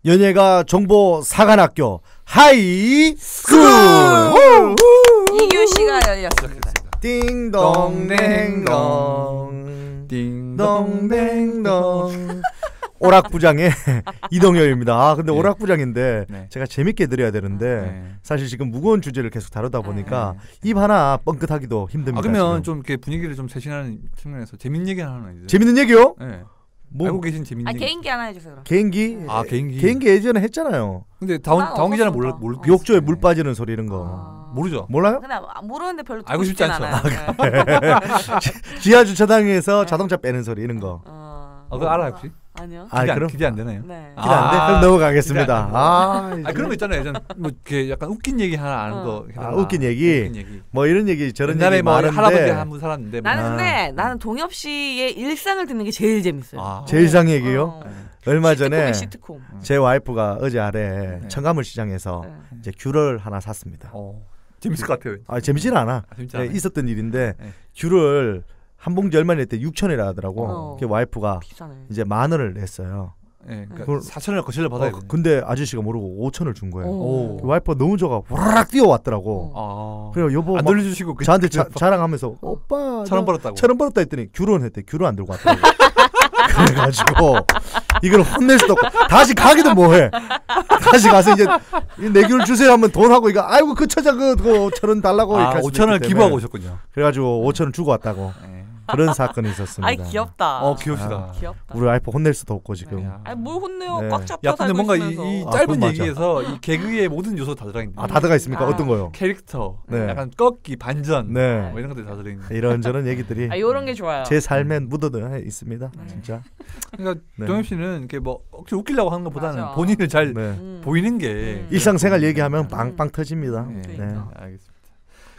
연예가 정보 사관학교 하이스쿨 이규씨가 열렸습니다. 띵동댕동 띵동댕동 오락부장의 이동열입니다. 아 근데 오락부장인데 네. 제가 재밌게 드려야 되는데 네. 사실 지금 무거운 주제를 계속 다루다 보니까 입 하나 뻥끗하기도 힘듭니다. 그러면 지금. 좀 이렇게 분위기를 좀 세신하는 측면에서 재밌는 얘기 하나 해주세요. 재밌는 얘기요? 네. 뭐 알고 계신 재밌는 얘기. 개인기 하나 해주세요. 그럼. 개인기? 개인기 예전에 했잖아요. 근데 다운 기자는 모르. 욕조에 물 빠지는 소리 이런 거. 모르죠. 몰라요? 근데 모르는데 별로 알고 싶지 않죠. 지하 주차장에서 자동차 빼는 소리 이런 거. 그거 알아요 혹시? 아니요. 그럼 기대 안 되나요? 네. 기대 안 돼? 그럼 넘어가겠습니다. 그런 거 있잖아요. 예전 뭐 이렇게 약간 웃긴 얘기 하나 아는 거. 웃긴 얘기. 뭐 이런 얘기 저런 옛날에 얘기 뭐 많은데. 할아버지 한 분 살았는데. 나는 동엽 씨의 일상을 듣는 게 제일 재밌어요. 제 일상 얘기요? 얼마 전에 시트콤. 제 와이프가 어제 아래 청가물 시장에서 이제 귤을 하나 샀습니다. 재밌을 것 같아요. 재밌지는 않아. 있었던 일인데 귤을 한 봉지 얼마 냈대 6,000원이라 하더라고. 그 와이프가 비싸네. 이제 10,000원을 냈어요. 네, 그러니까 4,000원을 거실로 받아야 돼. 근데 아저씨가 모르고 5,000원을 준 거예요. 그 와이프가 너무 좋아 와라락 뛰어왔더라고. 그래서 여보 안 돌려주시고 저한테 자랑하면서 오빠 1,000원 벌었다고. 1,000원 벌었다 했더니 귤은 했대. 귤을 안 들고 왔더라고. 그래가지고 이걸 혼낼 수도 없고 다시 가기도 뭐해. 다시 가서 이제 내 귤 주세요 하면 돈하고 이거 아이고 그 처자 그거 5,000원 달라고 이렇게 5,000원 기부하고 오셨군요. 그래가지고 5,000원 주고 왔다고. 그런 사건이 있었습니다. 아이 귀엽다. 귀엽시다. 귀엽다. 우리 와이프 혼낼 수도 없고 지금. 아니 뭘 혼내요? 네. 꽉 잡혀 야 근데 살고 뭔가 있으면서. 이 짧은 얘기에서 이 개그의 모든 요소 다 들어있네. 다 들어가 있습니까? 어떤 거요? 캐릭터, 네. 약간 꺾기, 반전, 네. 뭐 이런 것들 다 들어있네. 이런저런 얘기들이. 이런 게 좋아요. 제 삶에 묻어져 있습니다. 진짜. 그러니까 동엽 씨는 이렇게 뭐 억지로 웃기려고 하는 것보다는 본인을 잘 보이는 게 일상생활 얘기하면 빵빵 터집니다. 네. 알겠습니다.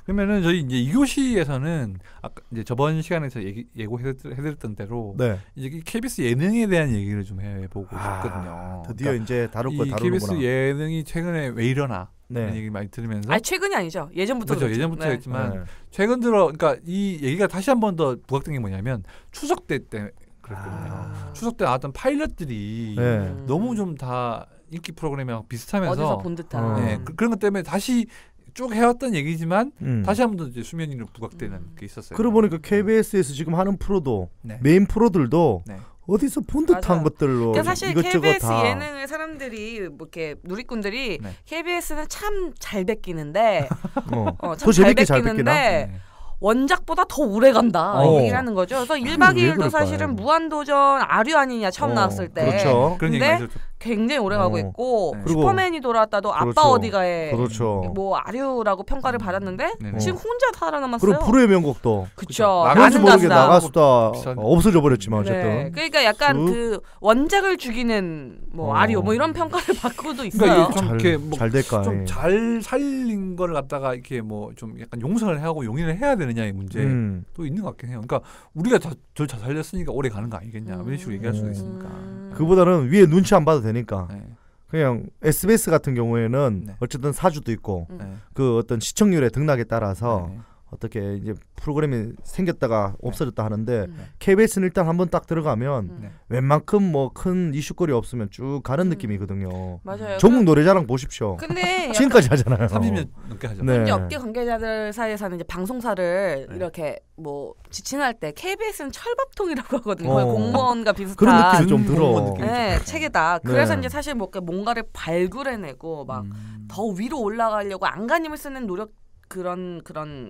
그러면은 저희 이제 2교시에서는 아까 이제 저번 시간에서 예고해드렸던 대로 이제 KBS 예능에 대한 얘기를 좀 해보고 싶거든요. 드디어 그러니까 이제 다룰 거 다루는구나. KBS 예능이 최근에 왜 이러나 이런 얘기 많이 들으면서. 최근이 아니죠. 예전부터 그렇죠. 예전부터였지만 최근 들어 그러니까 이 얘기가 다시 한 번 더 부각된 게 뭐냐면 추석 때 그랬거든요. 추석 때 나왔던 파일럿들이 너무 좀 다 인기 프로그램이랑 비슷하면서 어디서 본 듯한 그런 것 때문에 다시 쭉 해왔던 얘기지만 다시 한 번 더 이제 수면 위로 부각되는 게 있었어요. 그러고 보니까 KBS에서 지금 하는 프로도 메인 프로들도 어디서 본 듯한 것들로 그러니까 사실 이것저것 KBS 다. 예능을 사람들이 뭐 이렇게 누리꾼들이 KBS는 참 잘 베끼는데 더 재밌게 잘 베끼나? 원작보다 더 오래 간다 얘기를 하는 거죠. 그래서 1박 2일도 사실은 무한도전 아류 아니냐 처음 나왔을 때. 그렇죠. 근데 굉장히 오래 가고 있고 슈퍼맨이 돌아왔다도 아빠 어디가에 뭐 아류라고 평가를 받았는데 지금 혼자 살아남았어요. 그리고 불후의 명곡도 그렇죠. 나가수 모르게 나가수다 없어져 버렸지만 어쨌든. 그러니까 약간 그 원작을 죽이는 뭐 아류 뭐 이런 평가를 받고도 있어요. 그러니까 잘 될까? 좀 잘 살린 거를 갖다가 이렇게 뭐 좀 약간 용서를 하고 용인을 해야 되느냐의 문제도 있는 것 같긴 해요. 그러니까 우리가 절 잘 살렸으니까 오래 가는 거 아니겠냐 이런 식으로 얘기할 수도 있으니까. 그보다는 위에 눈치 안 봐도 되니까. 그냥 SBS 같은 경우에는 어쨌든 사주도 있고 그 어떤 시청률의 등락에 따라서 어떻게 이제 프로그램이 생겼다가 없어졌다 하는데 KBS는 일단 한번 딱 들어가면 웬만큼 뭐 큰 이슈거리 없으면 쭉 가는 느낌이거든요. 맞아요. 전국 노래자랑 보십시오. 근데 지금까지 하잖아요. 30년 넘게 하죠. 이제 업계 관계자들 사이에서는 이제 방송사를 이렇게 뭐 지칭할 때 KBS는 철밥통이라고 하거든요. 거의 공무원과 비슷한 그런 느낌이 좀 들어. 체계다. 그래서 이제 사실 뭐 뭔가를 발굴해내고 막 더 위로 올라가려고 안간힘을 쓰는 노력 그런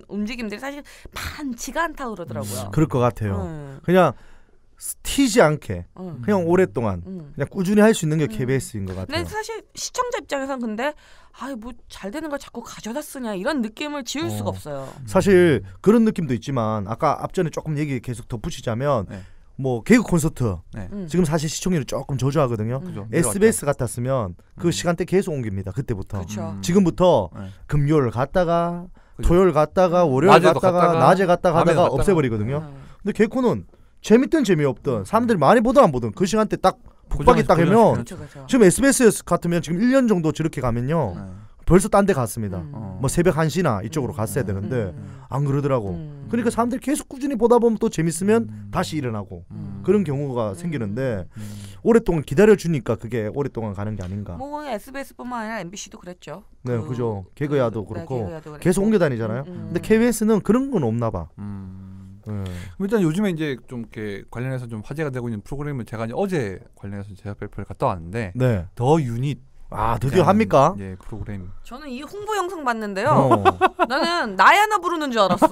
움직임들이 사실 많지가 않다고 그러더라고요. 그럴 것 같아요. 그냥 튀지 않게 그냥 오랫동안 그냥 꾸준히 할 수 있는 게 KBS인 것 같아요. 근데 사실 시청자 입장에서는 근데 뭐 잘 되는 걸 자꾸 가져다 쓰냐 이런 느낌을 지울 수가 없어요. 사실 그런 느낌도 있지만 아까 앞전에 조금 얘기 계속 덧붙이자면 뭐 개그 콘서트 지금 사실 시청률이 조금 저조하거든요. SBS 같았으면 그 시간대 계속 옮깁니다. 그때부터. 지금부터 금요일 갔다가 토요일 갔다가 월요일 갔다가 낮에 갔다가 하다가 없애버리거든요. 근데 개코는 재밌든 재미없든 사람들이 많이 보든 안 보든 그 시간대 딱 북박이 딱 하면 지금 SBS 같으면 지금 1년 정도 저렇게 가면요 벌써 딴 데 갔습니다. 뭐 새벽 1시나 이쪽으로 갔어야 되는데 안 그러더라고. 그러니까 사람들이 계속 꾸준히 보다 보면 또 재밌으면 다시 일어나고 그런 경우가 생기는데 오랫동안 기다려주니까 그게 오랫동안 가는 게 아닌가. 뭐 SBS뿐만 아니라 MBC도 그랬죠. 네, 그죠. 개그야도 그렇고 개그야도 계속 옮겨 다니잖아요. 근데 KBS는 그런 건 없나 봐. 일단 요즘에 이제 좀 이렇게 관련해서 좀 화제가 되고 있는 프로그램을 제가 이제 어제 관련해서 제작 발표를 갔다 왔는데 네. 더 유닛 드디어 합니까? 예, 프로그램. 저는 이 홍보 영상 봤는데요. 나는 나야나 부르는 줄 알았어.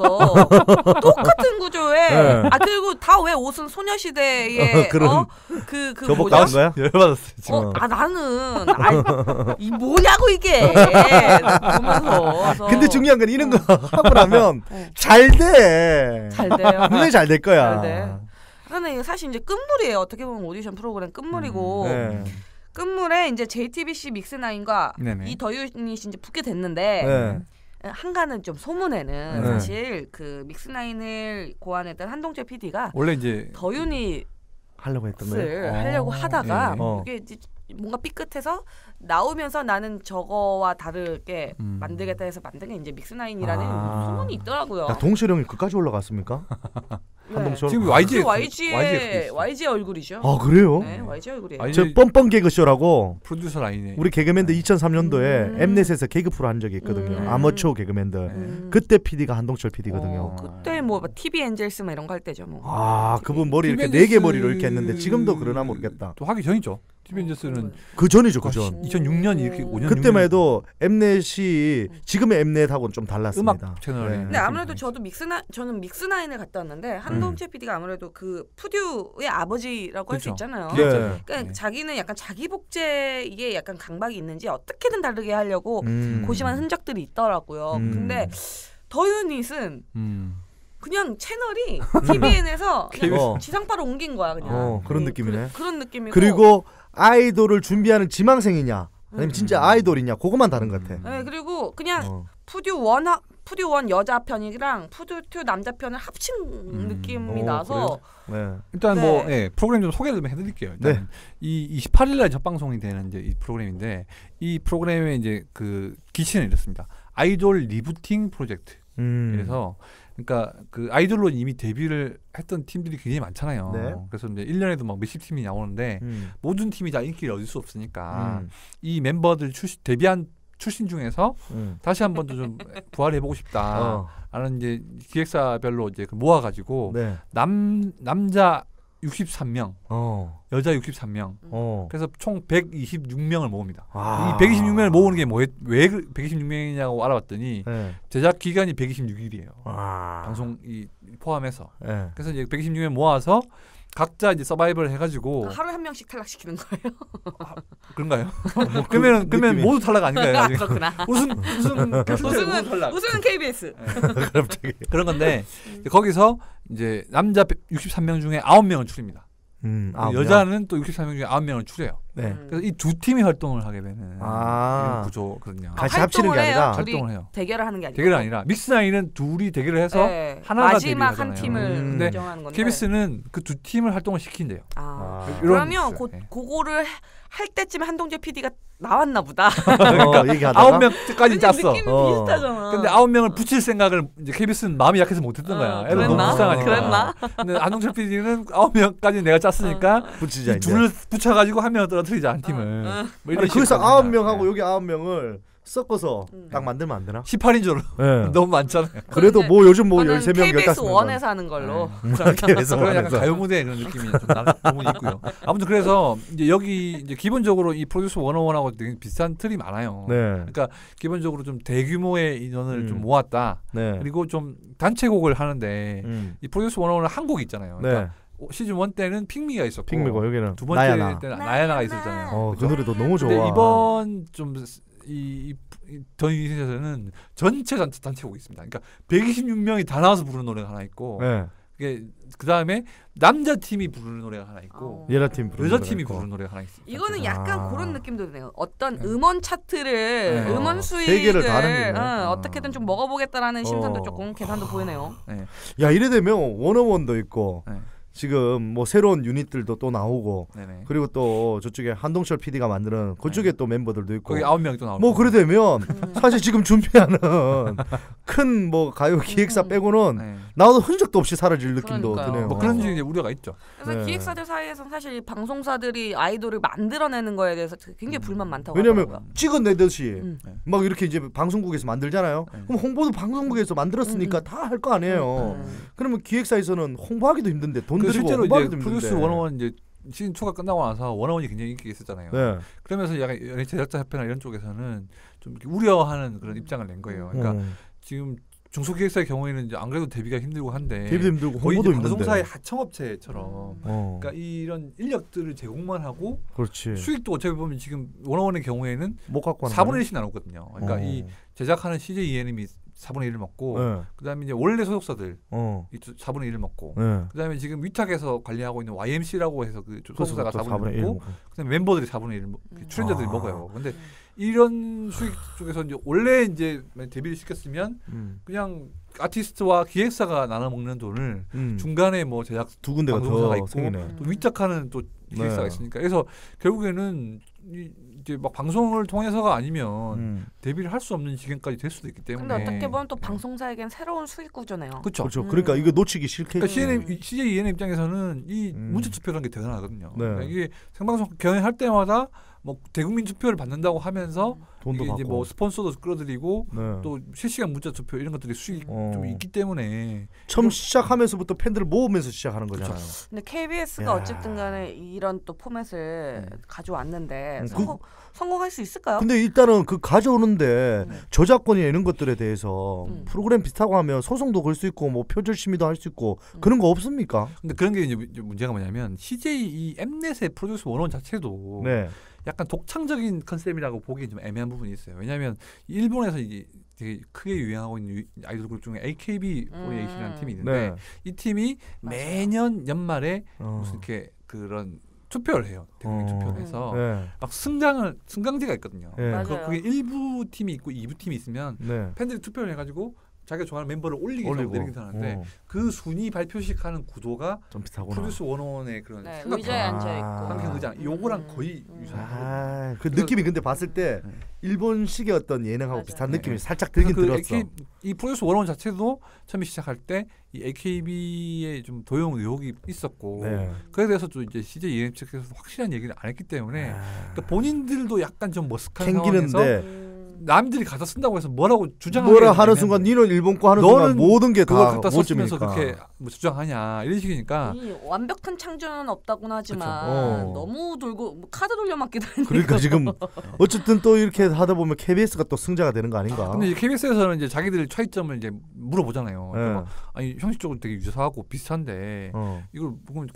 똑같은 구조에. 네. 그리고 다 왜 옷은 소녀시대의 그런 그 교복 뭐죠? 나온 거야? 열받았어요 지금. 나는 이 뭐냐고 이게 보면서. 근데 중요한 건 이런 거 하고 나면 잘 돼. 잘 돼요. 분명히 잘 될 거야. 잘 돼. 근데 사실 이제 끝물이에요. 어떻게 보면 오디션 프로그램 끝물이고. 네. 끝물에 이제 JTBC 믹스나인과 이 더 유닛이 이제 붙게 됐는데 한가는 좀 소문에는 사실 그 믹스나인을 고안했던 한동재 PD가 원래 이제 더 유닛 하려고 했던 거예요. 하려고 하다가 예. 이게 이제 뭔가 삐끗해서 나오면서 나는 저거와 다르게 만들겠다 해서 만든 게 이제 믹스나인이라는 소문이 있더라고요. 동철 형이 그까지 올라갔습니까? 한동철. 지금 YG의 얼굴이죠. 그래요? 네, YG 얼굴이에요. 저 뻔뻔 개그쇼라고 프로듀서 라인에 우리 개그맨들 2003년도에 엠넷에서 개그 프로 한 적이 있거든요. 아마추어 개그맨들. 그때 PD가 한동철 PD거든요. 그때 뭐 TV 엔젤스 뭐 이런 거 할 때죠. 뭐. 그분 머리 이렇게 4개 머리로 이렇게 했는데 지금도 그러나 모르겠다. 또 하기 전이죠. TV 엔젤스는 그 전이죠, 그 전. 2006년 이렇게 5년 그때만 해도 엠넷이 지금의 엠넷하고는 좀 달랐습니다. 음악 채널에. 근데 아무래도 저는 믹스나인을 갔다 왔는데 한동재 PD가 아무래도 그 푸듀의 아버지라고 할 수 있잖아요. 네. 그러니까 자기는 약간 자기 복제 이게 약간 강박이 있는지 어떻게든 다르게 하려고 고심한 흔적들이 있더라고요. 근데 더 유닛은 그냥 채널이 TVN에서 그냥 지상파로 옮긴 거야 그냥. 그런 느낌이네. 그런 느낌이고. 그리고 아이돌을 준비하는 지망생이냐 아니면 진짜 아이돌이냐 그것만 다른 것 같아. 네, 그리고 그냥 푸듀1 여자 편이랑 푸듀2 남자 편을 합친 느낌이 나서 일단 뭐 프로그램 좀 소개를 좀 해드릴게요. 일단 이 28일날 첫 방송이 되는 이제 이 프로그램인데 이 프로그램의 이제 그 기치는 이렇습니다. 아이돌 리부팅 프로젝트. 그래서 그러니까 그 아이돌로 이미 데뷔를 했던 팀들이 굉장히 많잖아요. 네. 그래서 이제 1년에도 막 몇십 팀이 나오는데 모든 팀이 다 인기를 얻을 수 없으니까 이 멤버들 데뷔한 출신 중에서 다시 한 번 더 좀 부활해보고 싶다라는 이제 기획사별로 이제 모아가지고 남자 63명, 여자 63명. 그래서 총 126명을 모읍니다. 이 126명을 모으는 게 왜 126명이냐고 알아봤더니 제작 기간이 126일이에요. 방송 포함해서. 그래서 이제 126명 모아서 각자 이제 서바이벌 해가지고 하루에 한 명씩 탈락시키는 거예요. 그런가요? 그러면 모두 탈락 아닌가요? 그렇구나. 우승은 KBS. 그런 건데 거기서 이제 남자 63명 중에 9명을 추립니다. 여자는 또 63명 중에 9명을 추려요. 그래서 이 두 팀이 활동을 하게 되는 이런 구조거든요. 같이 합치는 게 아니라 활동을 해요. 대결을 하는 게 아니라. 대결이 아니라 믹스나인은 둘이 대결을 해서 하나가 마지막 한 팀을 근데 정하는 건데 KBS는 그 두 팀을 활동을 시킨대요. 그러면 그거를 할 때쯤 한동재 PD가 나왔나 보다. 그러니까 9명까지 짰어. 느낌이 비슷하잖아. 근데 9명을 붙일 생각을 이제 KBS는 마음이 약해서 못했던 거야. 애들 너무 불쌍하니까. 그랬나? 근데 한동철 PD는 9명까지 내가 짰으니까 붙이자. 둘을 붙여가지고 한 명을 떨어뜨리자 한 팀을. 뭐 거기서 9명하고 여기 9명을 섞어서 딱 만들면 안 되나? 18인조로 너무 많잖아요. 그래도 뭐 요즘 뭐 13명, 15명 KBS 원에서 하는 걸로. KBS 그런 약간 가요 무대 그런 느낌이 좀 나는 부분이 있고요. 아무튼 그래서 이제 여기 이제 기본적으로 이 프로듀서 101하고 되게 비슷한 틀이 많아요. 그러니까 기본적으로 좀 대규모의 인원을 좀 모았다. 그리고 좀 단체곡을 하는데 이 프로듀서 101은 한 곡 있잖아요. 그러니까 시즌 1 때는 핑미가 있었고 핑미고 여기는 두 번째 때는 나야나가 있었잖아요. 그 노래도 너무 좋아. 근데 이번 좀 더 유닛에서는 전체 단체곡이 있습니다. 그러니까 126명이 다 나와서 부르는 노래가 하나 있고 그 다음에 남자 팀이 부르는 노래가 하나 있고 여자 팀이 부르는 노래가 하나 있습니다. 이거는 약간 그런 느낌도 드네요. 어떤 음원 차트를 음원 수익을 어떻게든 좀 먹어보겠다라는 심산도 조금 계산도 보이네요. 야 이래 되면 원어원도 있고 지금 뭐 새로운 유닛들도 또 나오고 네네. 그리고 또 저쪽에 한동철 PD가 만드는 그쪽에 또 멤버들도 있고 거기 9명이 또 나오고 뭐 그래 되면 사실 지금 준비하는 큰 뭐 가요 기획사 빼고는 나와도 흔적도 없이 사라질 느낌도 그러니까요. 드네요. 뭐 그런 이제 우려가 있죠. 그래서 기획사들 사이에서는 사실 방송사들이 아이돌을 만들어내는 거에 대해서 굉장히 불만 많다고 왜냐면 하더라고요. 찍어내듯이 막 이렇게 이제 방송국에서 만들잖아요. 그럼 홍보도 방송국에서 만들었으니까 다 할 거 아니에요. 그러면 기획사에서는 홍보하기도 힘든데 돈 들이고 실제로 홍보하기도 이제 힘든데. 프로듀스 101 이제 시즌 2가 끝나고 나서 101이 굉장히 인기가 있었잖아요. 네. 그러면서 약간 제작자 협회나 이런 쪽에서는 좀 이렇게 우려하는 그런 입장을 낸 거예요. 그러니까 지금 중소기획사의 경우에는 이제 안 그래도 데뷔가 힘들고 한데 데뷔도 힘들고 거의 홍보도 이제 힘든데. 방송사의 하청업체처럼 그러니까 이런 인력들을 제공만 하고 그렇지. 수익도 어차피 보면 지금 101의 경우에는 못 갖고 4분의 1씩 나누거든요. 그러니까 이 제작하는 CJ ENM이 4분의 1을 먹고 그다음에 이제 원래 소속사들 4분의 1을 먹고 그다음에 지금 위탁에서 관리하고 있는 YMC라고 해서 그 소속사가 4분의 1 먹고 그다음에 멤버들이 4분의 1 출연자들이 먹어요. 근데 이런 수익 쪽에서 이제 원래 이제 데뷔를 시켰으면 그냥 아티스트와 기획사가 나눠 먹는 돈을 중간에 뭐 제작 두 군데가 방송사가 더 있고 생기네. 또 위탁하는 또 기획사가 있으니까 그래서 결국에는 이제 막 방송을 통해서가 아니면 데뷔를 할 수 없는 지경까지 될 수도 있기 때문에. 근데 어떻게 보면 또 방송사에겐 새로운 수익 구조네요. 그렇죠. 그러니까 이거 놓치기 싫게. 그러니까 CJ ENM 입장에서는 이 문자 투표라는 게 대단하거든요. 그러니까 이게 생방송 경연할 때마다 뭐 대국민 투표를 받는다고 하면서 돈도 이게 이제 받고. 뭐 스폰서도 끌어들이고 또 실시간 문자 투표 이런 것들이 수익이 좀 있기 때문에 처음 시작하면서부터 팬들을 모으면서 시작하는 거잖아요. 근데 KBS가 어쨌든 간에 이런 또 포맷을 가져왔는데 성공할 수 있을까요? 근데 일단은 그 가져오는데 저작권이나 이런 것들에 대해서 프로그램 비슷하고 하면 소송도 걸 수 있고 뭐 표절 심의도 할 수 있고 그런 거 없습니까? 근데 그런 게 이제 문제가 뭐냐면 CJ 이 엠넷의 프로듀스 101 자체도 약간 독창적인 컨셉이라고 보기 좀 애매한 부분이 있어요. 왜냐하면 일본에서 이게 되게 크게 유행하고 있는 아이돌 그룹 중에 AKB48이라는 팀이 있는데 이 팀이 매년 연말에 무슨 이렇게 그런 투표를 해요. 대국민 투표를 해서 막 승강제가 있거든요. 그게 1부 팀이 있고 2부 팀이 있으면 팬들이 투표를 해가지고 자기가 좋아하는 멤버를 올리기도 하고 내리기도 하는데 그 순위 발표식 하는 구도가 좀 비슷하구나. 프로듀스 101의 그런 의자에 앉아있고 한평 의자 요거랑 거의 유사해요. 그 느낌이 근데 봤을 때 일본식의 어떤 예능하고 비슷한 느낌이 살짝 들긴 들었어. 이 프로듀스 101 자체도 처음에 시작할 때 이 AKB의 좀 도용 의혹이 있었고 그에 대해서 또 이제 CJ ENM 측에서 확실한 얘기를 안 했기 때문에 그러니까 본인들도 약간 좀 머쓱한 상황에서 남들이 갖다 쓴다고 해서 뭐라고 주장하는 뭐라 하는 순간 니는 일본 거 하는 순간 모든 게 다 갖다 썼으면서 그렇게 뭐 주장하냐 이런 식이니까 완벽한 창조는 없다고는 하지만 너무 돌고 뭐 카드 돌려막기도 하니까 그러니까 지금 어쨌든 또 이렇게 하다 보면 KBS가 또 승자가 되는 거 아닌가? 근데 이제 KBS에서는 이제 자기들 차이점을 이제 물어보잖아요. 그러니까 아니 형식적으로 되게 유사하고 비슷한데 이걸 보면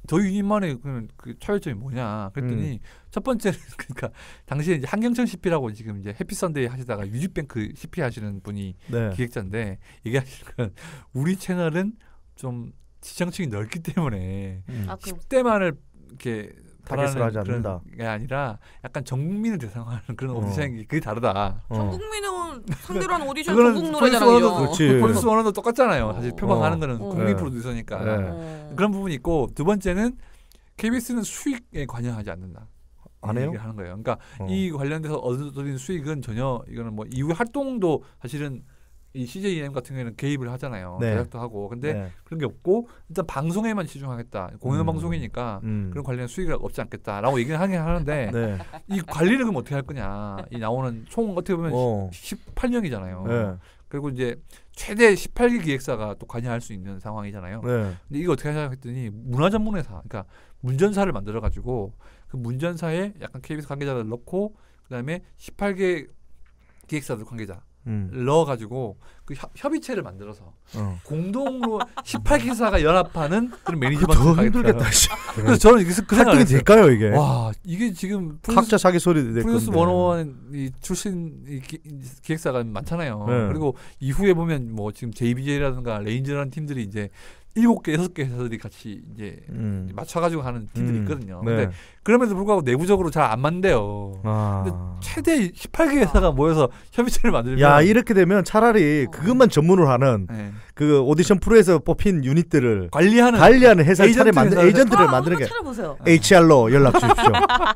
더 유닛만의 그 차이점이 뭐냐 그랬더니 첫 번째는 그러니까 당시에 이제 한경천 CP라고 지금 이제 해피선데이 하시다가 뮤직뱅크 CP 하시는 분이 기획자인데 얘기하시는 우리 채널은 좀 시청층이 넓기 때문에 10대만을 이렇게 타겟을 하지 않는다. 게 아니라 약간 전 국민을 대상으로 하는 그런 오디션이 그게 다르다. 전 국민은 상대로 하는 오디션 전국 노래잖아요. 프로듀스 101도 똑같잖아요. 사실 표방하는 거는 국민 프로듀서니까 그런 부분이 있고 두 번째는 KBS는 수익에 관여하지 않는다. 안 해요? 하는 거예요. 그러니까 이 관련돼서 얻어들인 수익은 전혀 이거는 뭐 이후 활동도 사실은 이 CJ ENM 같은 경우에는 개입을 하잖아요. 제작도 하고. 근데 그런 게 없고 일단 방송에만 치중하겠다. 공연 방송이니까 그런 관련 수익이 없지 않겠다라고 얘기를 하긴 하는데 이 관리를 그럼 어떻게 할 거냐. 이 나오는 총 어떻게 보면 18명이잖아요. 그리고 이제 최대 18개 기획사가 또 관여할 수 있는 상황이잖아요. 근데 이거 어떻게 하냐 했더니 문화전문회사, 그러니까 문전사를 만들어 가지고 그 문전사에 약간 KBS 관계자를 넣고 그다음에 18개 기획사들 관계자 넣어가지고 그 협의체를 만들어서 공동으로 18기사가 연합하는 그런 매니지먼트 더 힘들겠다. 그래서 저는 그 생각이 될까요 이게? 와 이게 지금 각자 자기 소리 낼 프로듀스 101 출신 기획사가 많잖아요. 그리고 이후에 보면 뭐 지금 JBJ라든가 레인저라는 팀들이 이제 7개, 6개 회사들이 같이 이제 맞춰가지고 하는 팀들이 있거든요. 근데 그럼에도 불구하고 내부적으로 잘 안 맞는데요. 근데 최대 18개 회사가 모여서 협의체를 만들면 야 이렇게 되면 차라리 그것만 전문으로 하는 그 오디션 프로에서 뽑힌 유닛들을 관리하는 회사 만든 에이전트를 만드는 게 찾아보세요. HR로 연락 주십시오.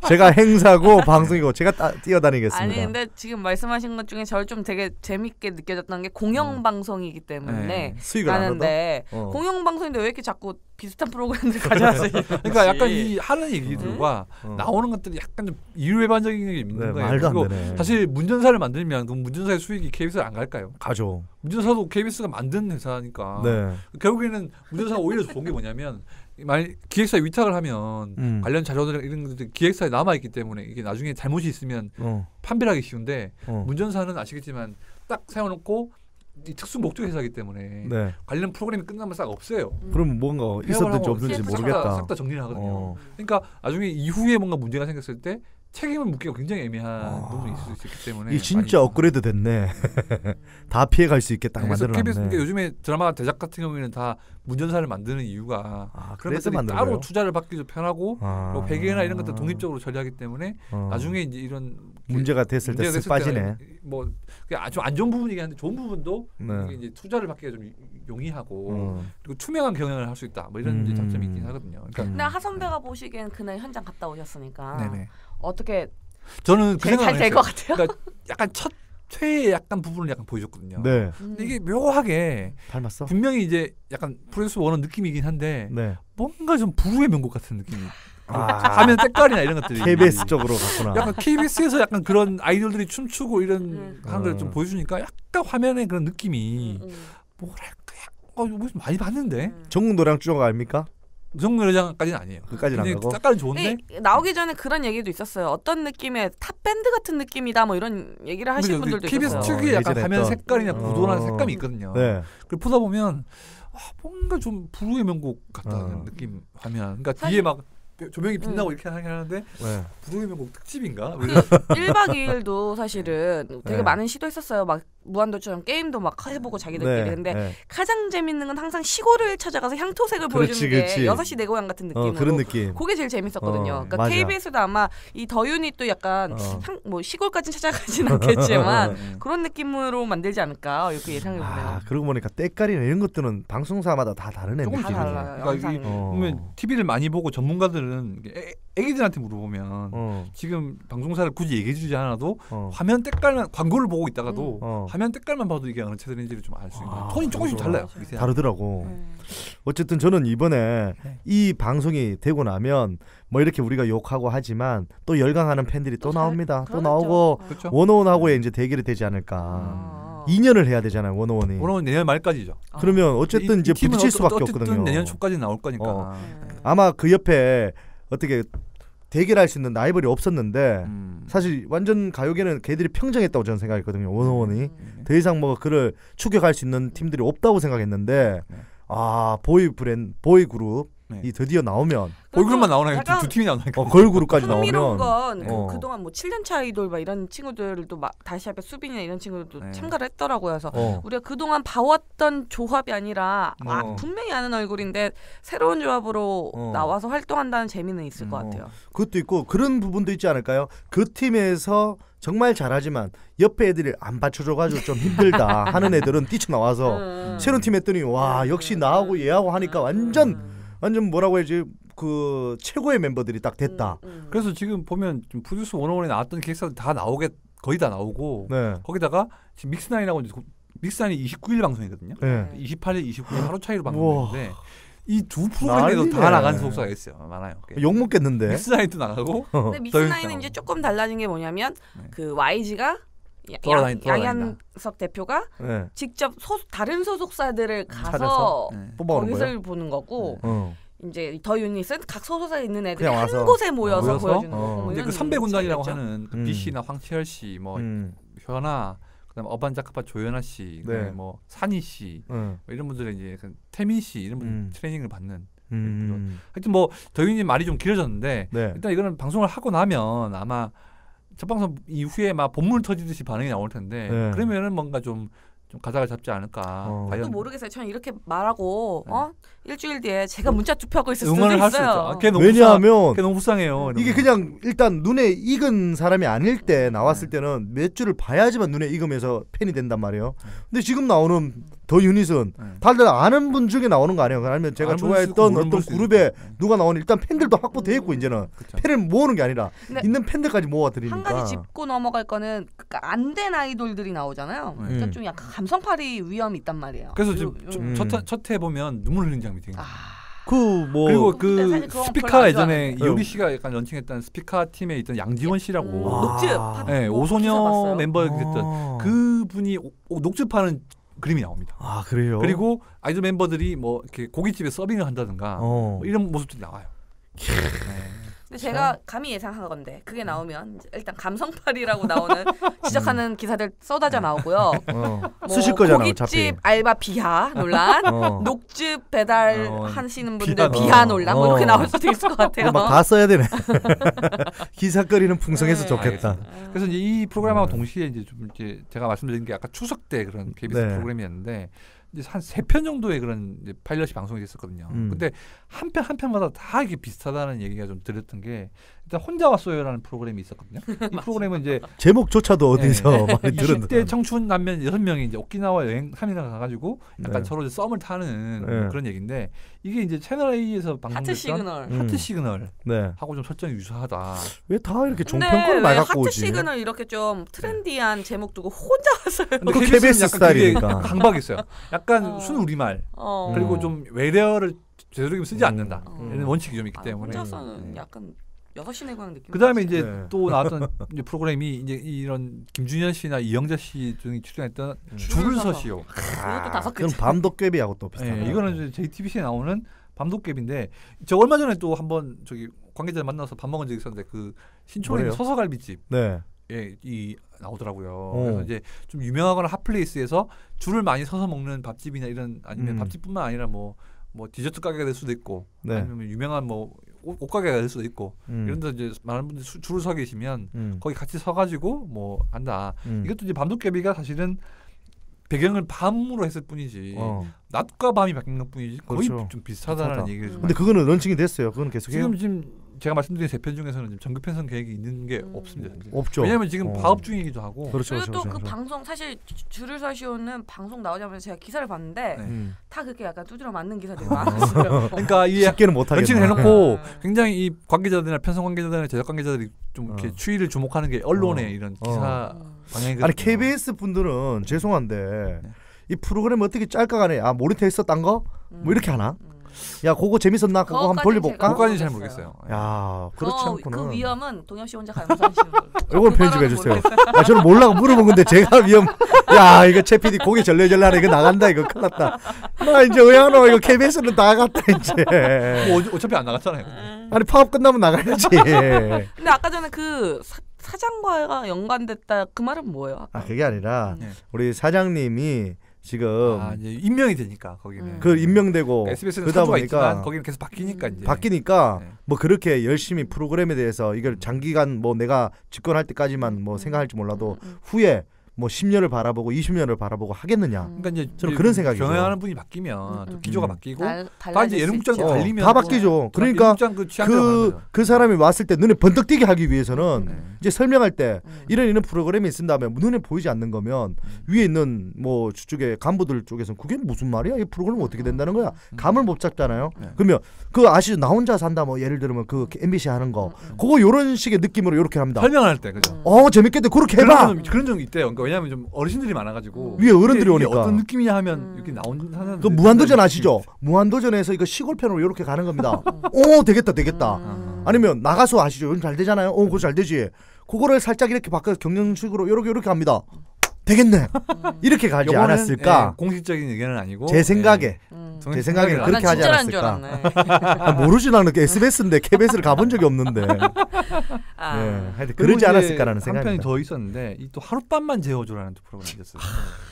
제가 행사고 방송이고 제가 뛰어다니겠습니다. 아니 근데 지금 말씀하신 것 중에 저를 좀 되게 재밌게 느껴졌던 게 공영방송이기 때문에 수익을 하는데 공영방송인데 왜 이렇게 자꾸 비슷한 프로그램들 가져와서 그러니까 약간 이 하는 얘기들과 나오는 것들이 약간 좀 이율배반적인 게 있는 거예요. 말도 안 그리고 되네. 사실 문전사를 만들면 그 문전사의 수익이 KBS를 안 갈까요? 가죠. 문전사도 KBS가 만든 회사니까 결국에는 문전사가 오히려 좋은 게 뭐냐면 만약 기획사에 위탁을 하면 관련 자료들 이런 것들이 기획사에 남아있기 때문에 이게 나중에 잘못이 있으면 판별하기 쉬운데 문전사는 아시겠지만 딱 세워놓고 이 특수 목적 회사이기 때문에 관련 프로그램이 끝나면 싹 없어요. 그럼 뭔가 있었든지 없든지 모르겠다. 싹 다 정리를 하거든요. 그러니까 나중에 이후에 뭔가 문제가 생겼을 때 책임을 묻기가 굉장히 애매한 부분이 있을 수 있기 때문에 이 진짜 업그레이드 됐네. 다 피해갈 수 있게 딱 만들어놨네. KBS 그러니까 요즘에 드라마 대작 같은 경우에는 다 문전사를 만드는 이유가 그런 것들이 따로 거예요? 투자를 받기도 편하고 회계나 이런 것들 독립적으로 처리하기 때문에 나중에 이제 이런 문제가 됐을 때 쓱 빠지네. 뭐 아주 안 좋은 부분이긴 한데 좋은 부분도 이제 투자를 받기가 좀 용이하고 그리고 투명한 경영을 할 수 있다. 뭐 이런 장점이 있긴 하거든요. 그러니까 근데 하선배가 보시기엔 그날 현장 갔다 오셨으니까 네네. 어떻게 저는 그 생각을 잘될 것 같아요. 그러니까 약간 첫 회의 약간 부분을 약간 보여줬거든요. 네. 근데 이게 묘하게 닮았어? 분명히 이제 약간 프로듀스 원원 느낌이긴 한데 뭔가 좀 부르의 명곡 같은 느낌이. 화면 색깔이나 이런 것들이 KBS 쪽으로 갔구나. 약간 KBS에서 약간 그런 아이돌들이 춤추고 이런 하는 걸 좀 보여주니까 약간 화면에 그런 느낌이 뭐랄까 무슨 많이 봤는데. 전국 노래장 쪽 아닙니까? 전국 노래장까지는 아니에요. 그까지는 안 가고. 색깔은 좋은데 나오기 전에 그런 얘기도 있었어요. 어떤 느낌의 탑 밴드 같은 느낌이다 뭐 이런 얘기를 하시는 분들도 KBS 있었어요. 특유의 약간 화면 색깔이나 구도나 색감이 있거든요. 그걸 보다 보면 뭔가 좀 부르의 명곡 같다는 느낌 화면. 그러니까 뒤에 막 조명이 빛나고 이렇게 하긴 하는데 부르의 명곡 특집인가? 1박 2일도 사실은 되게 많은 시도했었어요. 막 무한도처럼 게임도 막 해보고 자기들끼리. 근데 가장 재밌는 건 항상 시골을 찾아가서 향토색을 보여주는 게 6시 내 고향 같은 느낌으로. 그런 느낌. 그게 제일 재밌었거든요. 그러니까 맞아. KBS도 아마 이 더 유닛도 약간 뭐 시골까지는 찾아가진 않겠지만 그런 느낌으로 만들지 않을까 이렇게 예상해보네요. 그러고 보니까 때깔이나 이런 것들은 방송사마다 다 다르네. 조금 달라요. 그러니까 보면 TV를 많이 보고 전문가들은 애기들한테 물어보면 지금 방송사를 굳이 얘기해주지 않아도 화면 때깔만 광고를 보고 있다가도 화면 때깔만 봐도 이게 어느 채널인지를 좀 알 수 있는 톤이 조금씩 달라요. 다르더라고. 어쨌든 저는 이번에 이 방송이 되고 나면 뭐 이렇게 우리가 욕하고 하지만 또 열광하는 팬들이 또 나옵니다. 또 나오고 그렇죠. 원어원하고의 이제 대결이 되지 않을까. 2년을 해야 되잖아요. 원어원이. 원어원 내년 말까지죠. 그러면 어쨌든 이제 부딪힐 수밖에 없거든요. 내년 초까지 나올 거니까. 아마 그 옆에 어떻게 대결할 수 있는 라이벌이 없었는데 사실 완전 가요계는 걔들이 평정했다고 저는 생각했거든요. 원어원이 더 이상 뭐 그를 추격할 수 있는 팀들이 없다고 생각했는데 보이 그룹 이 드디어 나오면 걸그룹만 나오나요? 두 팀이 나오나요? 걸그룹까지 나오면 흥미로운 건 그동안 뭐 7년차 아이돌 막 이런 친구들도 막 다시 앞에 수빈이나 이런 친구들도 참가를 했더라고요. 그래서 우리가 그동안 봐왔던 조합이 아니라 분명히 아는 얼굴인데 새로운 조합으로 나와서 활동한다는 재미는 있을 것 같아요. 그것도 있고 그런 부분도 있지 않을까요? 그 팀에서 정말 잘하지만 옆에 애들이 안 받쳐줘가지고 좀 힘들다 하는 애들은 뛰쳐나와서 새로운 팀 했더니 와 역시 나하고 얘하고 하니까 완전 뭐라고 해야지 그 최고의 멤버들이 딱 됐다. 그래서 지금 보면 좀 프로듀스 101에 나왔던 기획사들 다 거의 다 나오고 거기다가 지금 믹스나인하고 믹스나인이 29일 방송이거든요. 28일, 29일 하루 차이로 방송했는데 이 두 프로그램에도 다 나간 소속사가 있어요. 많아요. 욕 먹겠는데. 믹스나인도 나가고. 근데 믹스나인은 이제 조금 달라진 게 뭐냐면 그 YG가 양현석 대표가 직접 다른 소속사들을 가서 거기서 보는 거고 이제 더 유닛은 각 소속사에 있는 애들이 한 곳에 모여서 보여주는 거고. 그 선배군단이라고 하는 그 B 씨나 황채열 씨, 뭐 현아, 그다음에 어반자카파 조연아 씨, 뭐 산희 씨, 뭐 이런 분들의 이제 태민 씨 이런 분들 트레이닝을 받는. 하여튼 뭐 더 유닛 말이 좀 길어졌는데 일단 이거는 방송을 하고 나면 아마 첫 방송 이후에 막 본물 터지듯이 반응이 나올 텐데 그러면은 뭔가 좀 좀 가닥을 잡지 않을까. 저도 모르겠어요. 저는 이렇게 말하고 일주일 뒤에 제가 문자 투표하고 있을 수도 응원을 할 수 있어요. 있죠. 왜냐하면 걔 너무 불쌍해요. 이게 그냥 일단 눈에 익은 사람이 아닐 때 나왔을 때는 몇 주를 봐야지만 눈에 익으면서 팬이 된단 말이에요. 근데 지금 나오는 더 유닛은 다들 아는 분 중에 나오는 거 아니에요? 아니면 제가 좋아했던 어떤 그룹에 누가 나오는 일단 팬들도 확보돼 있고 이제는 팬을 모으는 게 아니라 있는 팬들까지 모아드리니까. 한 가지 짚고 넘어갈 거는 안 된 아이돌들이 나오잖아요. 그러니까 좀 약간 감성팔이 위험이 있단 말이에요. 그래서 지금 첫 해 보면 눈물 흘리는 장면이 되게 그리고 그 스피카 예전에 이효리 씨가 약간 런칭했던 스피카 팀에 있던 양지원 씨라고 녹즙 네, 오소녀 멤버였던 그분이 녹즙하는 그림이 나옵니다. 아 그래요? 그리고 아이돌 멤버들이 뭐 이렇게 고깃집에 서빙을 한다든가 뭐 이런 모습들이 나와요. 근데 제가 감히 예상한 건데 그게 나오면 일단 감성팔이라고 나오는 지적하는 기사들 쏟아져 나오고요. 뭐 쓰실 거잖아. 고깃집 어차피. 알바 비하 논란, 녹즙 배달 하시는 분들 비하 논란 뭐 이렇게 나올 수도 있을 것 같아요. 막 다 써야 되네. 기사거리는 풍성해서 좋겠다. 그래서 이제 이 프로그램하고 동시에 이제 좀 이제 제가 말씀드린 게 아까 추석 때 그런 KBS 프로그램이었는데. 이제 한 3편 정도의 그런 이제 파일럿이 방송이 됐었거든요. 근데 한 편마다 다 이게 비슷하다는 얘기가 좀 들렸던 게 일단 혼자 왔어요라는 프로그램이 있었거든요. 이 프로그램은 이제 제목조차도 어디서 많이 들은 20대 청춘 남면 6명이 이제 오키나와 여행 3일간 가가지고 약간 서로 이제 썸을 타는 그런 얘기인데 이게 이제 채널 A에서 방송됐던 하트 시그널 하고 좀 설정이 유사하다. 왜 다 이렇게 종편권을 말 갖고 오지? 하트 시그널 이렇게 좀 트렌디한 제목 두고 혼자 왔어요. 그 KBS 스타일이니까 강박이 있어요. 약간 순우리말 그리고 좀 외래어를 제대로 쓰지 않는다 이런 원칙이 좀 있기 때문에 혼자서는 약간 6시내 고향 느낌. 그다음에 이제 또 나왔던 이제 프로그램이 이제 이런 김준현 씨나 이영자 씨 등이 출연했던 줄을 서시오. 이것도 5개. 그럼 밤도깨비하고 또 비슷하네. 이거는 이제 JTBC에 나오는 밤도깨비인데 저 얼마 전에 또 한번 저기 관계자를 만나서 밥 먹은 적이 있었는데 그 신촌에 있는 서서갈비집 이 나오더라고요. 그래서 이제 좀 유명하거나 핫플레이스에서 줄을 많이 서서 먹는 밥집이나 이런 아니면 밥집뿐만 아니라 뭐 디저트 가게가 될 수도 있고 아니면 유명한 뭐 옷가게가 될 수도 있고 이런 데 이제 많은 분들이 줄을 서 계시면 거기 같이 서가지고 뭐 한다. 이것도 이제 밤도깨비가 사실은 배경을 밤으로 했을 뿐이지 낮과 밤이 바뀐 것 뿐이지 거의 그렇죠. 좀 비슷하다는 얘기를 근데 그거는 런칭이 됐어요. 그건 계속해요. 지금 제가 말씀드린 3편 중에서는 지금 정규 편성 계획이 있는 게 없습니다. 없죠. 왜냐하면 지금 파업 중이기도 하고. 그렇죠, 그리고 또 그 방송 사실 줄을 서시오는 방송 나오자마자 제가 기사를 봤는데 다 그렇게 약간 두드려 맞는 기사들이 많았어요. 그러니까 이 쉽게는 못하겠네. 런칭을 해놓고 굉장히 이 관계자들이나 편성 관계자들이나 제작 관계자들이 좀 이렇게 추이를 주목하는 게 언론의 이런 기사 방향이. 아니 KBS 분들은 죄송한데 이 프로그램 어떻게 짤까 가네. 모니터 했었단 거? 뭐 이렇게 하나? 야, 그거 재밌었나? 그거 한번 돌려볼까? 그거까지 잘 모르겠어요. 야, 그렇지 않구나. 그 위험은 동엽 씨 혼자 가면서 하시는 거예요. 이걸 편집해 주세요. 저는 몰라고 물어본 건데 제가 위험. 야, 이거 최 PD 고개 절레절레하네. 이거 나간다. 이거 큰일 났다. 나 이제 의아노 이거 KBS는 나갔다 이제. 뭐 어차피 안 나갔잖아요. 아니 파업 끝나면 나가야지. 근데 아까 전에 그 사장과가 연관됐다 그 말은 뭐예요? 그게 아니라 우리 사장님이 지금 이제 임명이 되니까 거기는 그 임명되고 SBS는 사주가 있지만 거기는 계속 바뀌니까 이제 뭐 그렇게 열심히 프로그램에 대해서 이걸 장기간 뭐 내가 집권할 때까지만 뭐 생각할지 몰라도 후에 뭐 10년을 바라보고 20년을 바라보고 하겠느냐. 그러니까 이제 저는 그런 생각이죠. 경영하는 분이 바뀌면 또 기조가 바뀌고 다 이제 예능국장도 갈리면 다 바뀌죠. 그러니까 그 사람이 왔을 때 눈에 번뜩 띄게 하기 위해서는 이제 설명할 때 이런 프로그램이 있은 다음에 눈에 보이지 않는 거면 위에 있는 뭐 저쪽에 간부들 쪽에서는 그게 무슨 말이야? 이 프로그램 어떻게 된다는 거야? 감을 못 잡잖아요. 그러면 그 아시죠? 나 혼자 산다 뭐 예를 들면 그 MBC 하는 거 그거 이런 식의 느낌으로 이렇게 합니다. 설명할 때 그죠? 재밌겠다. 그렇게 해봐. 그런 적 있대요. 그러니까 왜냐하면 좀 어르신들이 많아가지고 위에 어른들이 오니까 어떤 느낌이냐 하면 이렇게 나오는 그 무한도전 아시죠? 무한도전에서 이거 시골 편으로 이렇게 가는 겁니다. 되겠다. 아니면 나가서 아시죠? 이건 잘 되잖아요. 그거 잘 되지. 그거를 살짝 이렇게 바꿔서 경영식으로 이렇게 합니다. 되겠네. 이렇게 가지 않았을까? 공식적인 의견은 아니고 제 생각에 제 생각에는 그렇게 하지 않았을까? 모르지 나는 SBS인데 KBS를 가본 적이 없는데 하여튼 그러지 않았을까라는 생각입니다. 한 편이 더 있었는데 이 또 하룻밤만 재워줘라는 프로그램이 있었어요.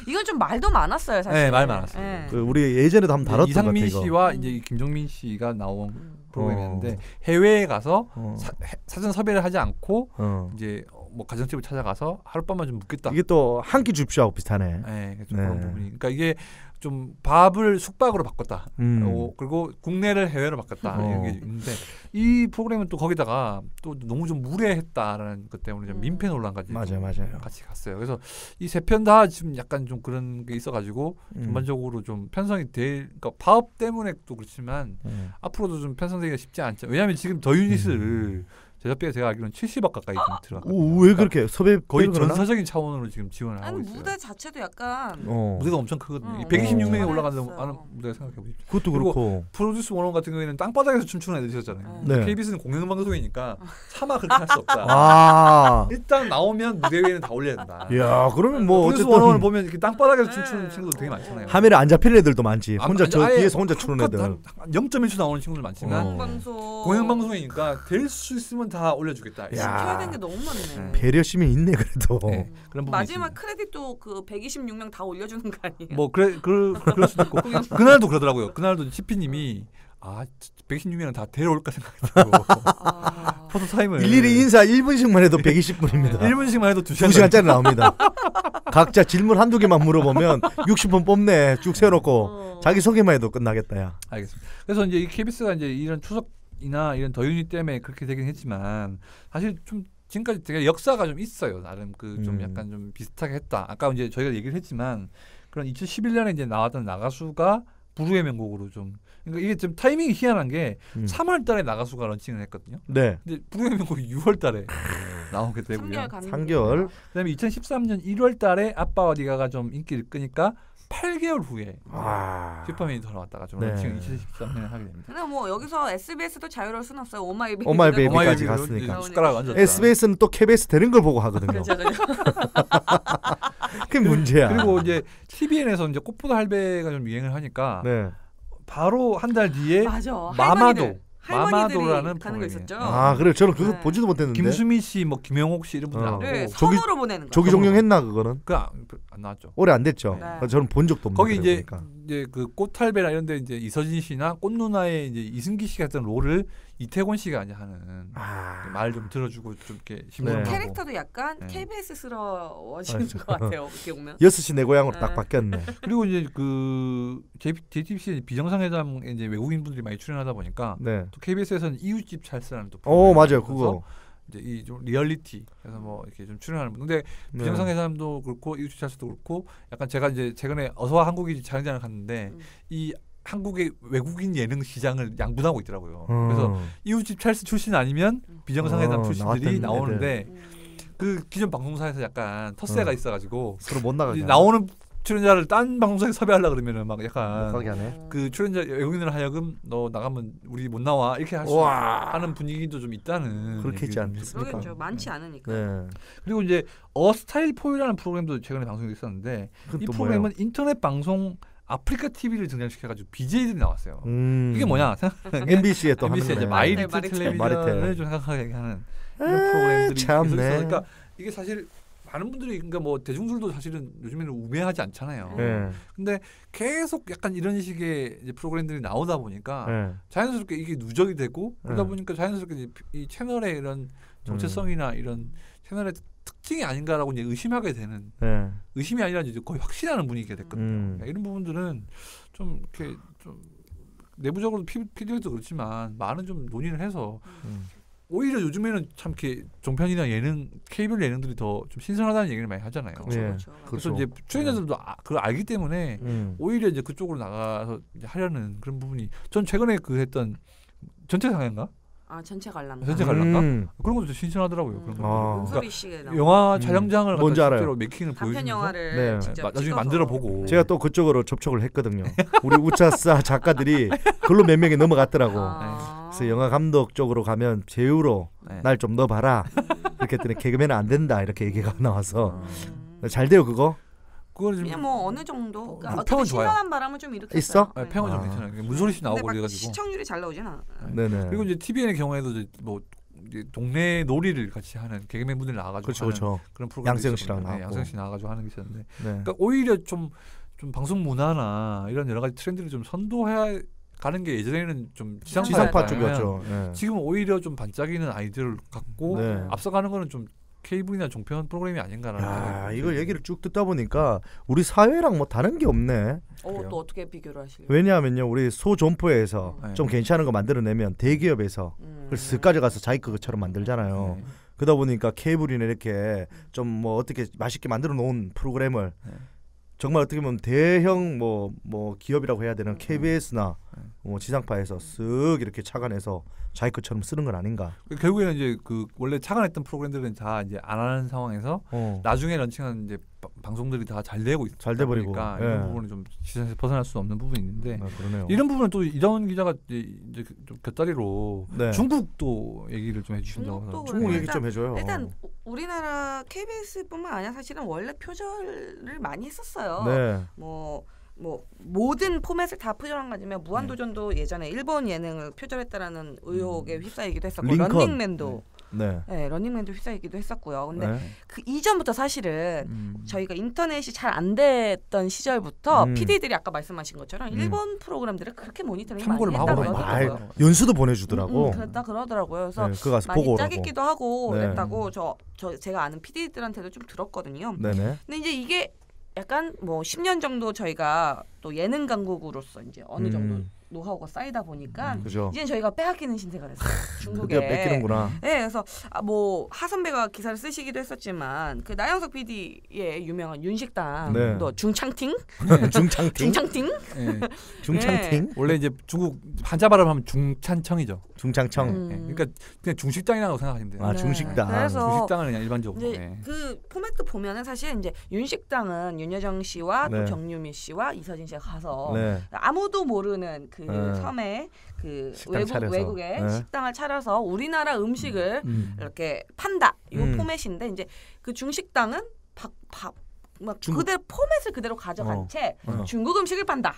이건 좀 말도 많았어요 사실. 네, 말 많았어요. 우리 예전에도 한번 다뤘던 것 같아요. 이상민 씨와 이제 김종민 씨가 나온 프로그램이었는데 해외에 가서 사전 섭외를 하지 않고 이제 뭐 가정집을 찾아가서 하룻밤만 좀 묵겠다. 이게 또 한 끼 줍쇼하고 비슷하네. 네, 그런 부분이. 그러니까 이게 좀 밥을 숙박으로 바꿨다. 그리고 국내를 해외로 바꿨다. 이게 있는데 이 프로그램은 또 거기다가 또 너무 좀 무례했다라는 것 때문에 좀 민폐 논란까지 맞아요. 같이 갔어요. 그래서 이 세 편 다 지금 약간 좀 그런 게 있어가지고 전반적으로 좀 편성이 그러니까 파업 때문에 또 그렇지만 앞으로도 좀 편성되기가 쉽지 않죠. 왜냐하면 지금 더 유닛을 제작비가 제가 알기로는 70억 가까이 좀 들어갔거든요. 왜 그렇게 섭외 거의 전사적인 차원으로 지금 지원을 하고 있어요. 무대 자체도 약간 무대가 엄청 크거든요. 126명이 올라가는 무대 생각해 보십시오. 그것도 그렇고 프로듀스 101 같은 경우에는 땅바닥에서 춤추는 애들 있었잖아요. 네. KBS는 공영방송이니까 차마 그렇게 할 수 없다. 일단 나오면 무대 위에는 다 올려야 된다. 야, 그러면 뭐 프로듀스 101 보면 이렇게 땅바닥에서 춤추는 친구들 되게 많잖아요. 화면에 안 잡히는 애들도 많지. 혼자 저 뒤에서 혼자 추는 애들. 0.1초 나오는 친구들 많지만 공영방송이니까 될 수 있으면 다 올려주겠다. 시켜야 되는 게 너무 많네. 배려심이 있네 그래도. 네, 그런 마지막 크레딧도 그 126명 다 올려주는 거 아니에요? 뭐 그럴 수도 있고 그날도 그러더라고요. 그날도 CP님이 126명은 다 데려올까 생각했다고 포토 타임을 일일이 인사 1분씩만 해도 120분입니다. 1분씩만 해도 2시간짜리 나옵니다. 각자 질문 한두 개만 물어보면 60분 뽑네. 쭉 세워놓고 자기 소개만 해도 끝나겠다. 야. 알겠습니다. 그래서 이제 이 KBS가 이제 이런 추석이나 이런 더 유닛 때문에 그렇게 되긴 했지만 사실 좀 지금까지 되게 역사가 좀 있어요. 나름 그 좀 약간 좀 비슷하게 했다. 아까 이제 저희가 얘기를 했지만 그런 2011년에 이제 나왔던 나가수가 부르의 명곡으로 좀 그러니까 이게 좀 타이밍이 희한한 게 3월달에 나가수가 런칭을 했거든요. 네. 근데 부르의 명곡이 6월달에 나오게 되고요. 3개월. 그다음에 2013년 1월달에 아빠와 네가가 좀 인기를 끄니까 8개월 후에 슈퍼맨이 돌아왔다가 좀 런칭을 2013년에 하게 됩니다. 근데 뭐 여기서 SBS도 자유로울 수는 없어요. 오마이베이비까지 갔으니까. 숟가락 얹었다. SBS는 또 KBS 되는 걸 보고 하거든요. 그게 문제야. 그리고 이제 TVN에서 이제 꽃보다 할배가 좀 유행을 하니까 바로 한 달 뒤에 마마도라는 프로그램이 있었죠. 그래 저는 그거 보지도 못했는데. 김수미 씨, 뭐 김영옥 씨 이런 분들 나오고. 선으로 보내는 거. 조기종영 했나 그거는? 안 나왔죠. 오래 안 됐죠. 저는 본 적도 없는데. 거기 이제 그 꽃할배나 이런데 이제 이서진 씨나 꽃누나의 이제 이승기 씨가 했던 롤을 이태곤 씨가 이제 하는 말 좀 들어주고 좀 이렇게 신문을 하고. 캐릭터도 약간 KBS스러워지는 것 같아요. 어떻게 보면. 6시 내 고향으로 딱 바뀌었네. 그리고 이제 그 JTBC 비정상회담에 이제 외국인 분들이 많이 출연하다 보니까 또 KBS에서는 이웃집 찰스라는 또 맞아요 그거. 이제 이 좀 리얼리티 그래서 뭐 이렇게 좀 출연하는 분. 근데 비정상회담도 그렇고 이웃집 찰스도 그렇고 약간 제가 이제 최근에 어서와 한국이 촬영장을 갔는데 이 한국의 외국인 예능 시장을 양분하고 있더라고요. 그래서 이웃집 찰스 출신 아니면 비정상회담 출신들이 나오는데 그 기존 방송사에서 약간 텃세가 있어가지고 서로 못 나가게 나오는 출연자를 딴 방송사에 섭외하려 그러면은 막 약간 하네. 그 출연자 외국인을 하여금 너 나가면 우리 못 나와 이렇게 하는 분위기도 좀 있다는. 그렇게 있지 않습니까? 그렇죠. 많지 않으니까. 그리고 이제 어스타일 포유라는 프로그램도 최근에 방송이 있었는데 이 프로그램은 뭐예요? 인터넷 방송 아프리카 TV를 등장시켜가지고 BJ들이 나왔어요. 이게 뭐냐? MBC에 또 MBC에 이제 마이리틀 텔레비전을 좀 생각하게 하는 이런 프로그램들이 있어서 그러니까 이게 사실 많은 분들이 그러니까 뭐 대중들도 사실은 요즘에는 우매하지 않잖아요. 근데 계속 약간 이런 식의 이제 프로그램들이 나오다 보니까 자연스럽게 이게 누적이 되고 그러다 보니까 자연스럽게 이 채널의 이런 정체성이나 이런 채널의 특징이 아닌가라고 이제 의심하게 되는 의심이 아니라 이제 거의 확신하는 분위기가 됐거든요. 그러니까 이런 부분들은 좀 이렇게 좀 내부적으로 PD도 그렇지만 많은 좀 논의를 해서 오히려 요즘에는 참 이렇게 종편이나 예능 케이블 예능들이 더 좀 신선하다는 얘기를 많이 하잖아요. 그래서 이제 출연자들도 그걸 알기 때문에 오히려 이제 그쪽으로 나가서 이제 하려는 그런 부분이 전 최근에 그 했던 전체 상해인가? 전체 관람가. 전체 관람가? 그런 것도 신선하더라고요. 그런 거. 문소리 씨가 영화 촬영장을 뭔지 갖다 알아요. 실제로 메이킹을 보여주면서 영화를 나중에 만들어 보고. 제가 또 그쪽으로 접촉을 했거든요. 우리 우차사 작가들이 그걸로 몇 명이 넘어갔더라고. 그래서 영화 감독 쪽으로 가면 제휴로 날 좀 넣어봐라. 이렇게 했더니 개그맨은 안 된다 이렇게 얘기가 나와서 잘 돼요 그거? 그냥 뭐 어느 정도 어떻게 신선한 바람을 좀 일으켰어요. 있어? 평은 좀 괜찮아요. 문소리 씨 나오고 그래가지고 시청률이 잘 나오진 않아. 네네. 그리고 이제 TVN의 경우에도 이제 뭐 동네 놀이를 같이 하는 개그맨 분들 나와가지고 그렇죠. 그런 프로그램 양세형 씨랑 나왔고 양세형 씨 나와가지고 하는 게 있었는데 그러니까 오히려 좀 방송 문화나 이런 여러 가지 트렌드를 좀 선도해야 가는 게 예전에는 좀 지상파 쪽이었죠. 지금 오히려 좀 반짝이는 아이디어를 갖고 앞서가는 거는 좀 케이블이나 종편 프로그램이 아닌가라는. 이걸 얘기를 쭉 듣다 보니까 우리 사회랑 뭐 다른 게 없네. 또 어떻게 비교를 하실래요? 왜냐하면요, 우리 소점포에서 좀 괜찮은 거 만들어내면 대기업에서 그걸 쓱 가져가서 자기 것처럼 만들잖아요. 그러다 보니까 케이블이나 이렇게 좀 뭐 어떻게 맛있게 만들어 놓은 프로그램을 정말 어떻게 보면 대형 뭐 기업이라고 해야 되는 KBS나 뭐 지상파에서 쓱 이렇게 착안해서 자기 것처럼 쓰는 건 아닌가. 결국에는 이제 그 원래 착안했던 프로그램들은 다 이제 안 하는 상황에서 나중에 런칭한 이제 방송들이 다 잘 되고 잘 돼버리고 이런 부분은 좀 시선에서 벗어날 수 없는 부분이 있는데 이런 부분은 또 이런 기자가 이제 좀 곁다리로 중국도 얘기를 좀 해주신다고. 중국 얘기 좀 해줘요. 일단 우리나라 KBS뿐만 아니라 사실은 원래 표절을 많이 했었어요. 뭐 모든 포맷을 다 표절한 거지만 무한도전도 예전에 일본 예능을 표절했다라는 의혹에 휩싸이기도 했었고 런닝맨도 런닝맨도 휩싸이기도 했었고요. 근데 그 이전부터 사실은 저희가 인터넷이 잘 안 됐던 시절부터 PD들이 아까 말씀하신 것처럼 일본 프로그램들을 그렇게 모니터링 많이 했다고 그러더라고요. 연수도 보내주더라고. 그랬다 그러더라고요. 그래서 그거 가서 많이 보고 짜깁기도 하고 그랬다고 제가 아는 PD들한테도 좀 들었거든요. 근데 이제 이게 약간 뭐 10년 정도 저희가 또 예능 강국으로서 이제 어느 정도 노하우가 쌓이다 보니까 이제는 저희가 빼앗기는 신세가 됐어요. 중국에. 뺏기는구나. 네, 그래서 뭐 하선배가 기사를 쓰시기도 했었지만 그 나영석 PD의 유명한 윤식당도 중창팅, 중창팅, 중창팅. 원래 이제 중국 한자 발음하면 중찬청이죠. 중창청. 그러니까 그냥 중식당이라고 생각하시면 돼요. 중식당. 그래서 중식당은 그냥 일반적으로. 그 포맷도 보면은 사실 이제 윤식당은 윤여정 씨와 또 정유미 씨와 이서진 씨가 가서 아무도 모르는 그 섬에 그 외국의 식당을 차려서 우리나라 음식을 이렇게 판다. 이 포맷인데 이제 그 중식당은 막 그대로 포맷을 그대로 가져간 채 중국 음식을 판다.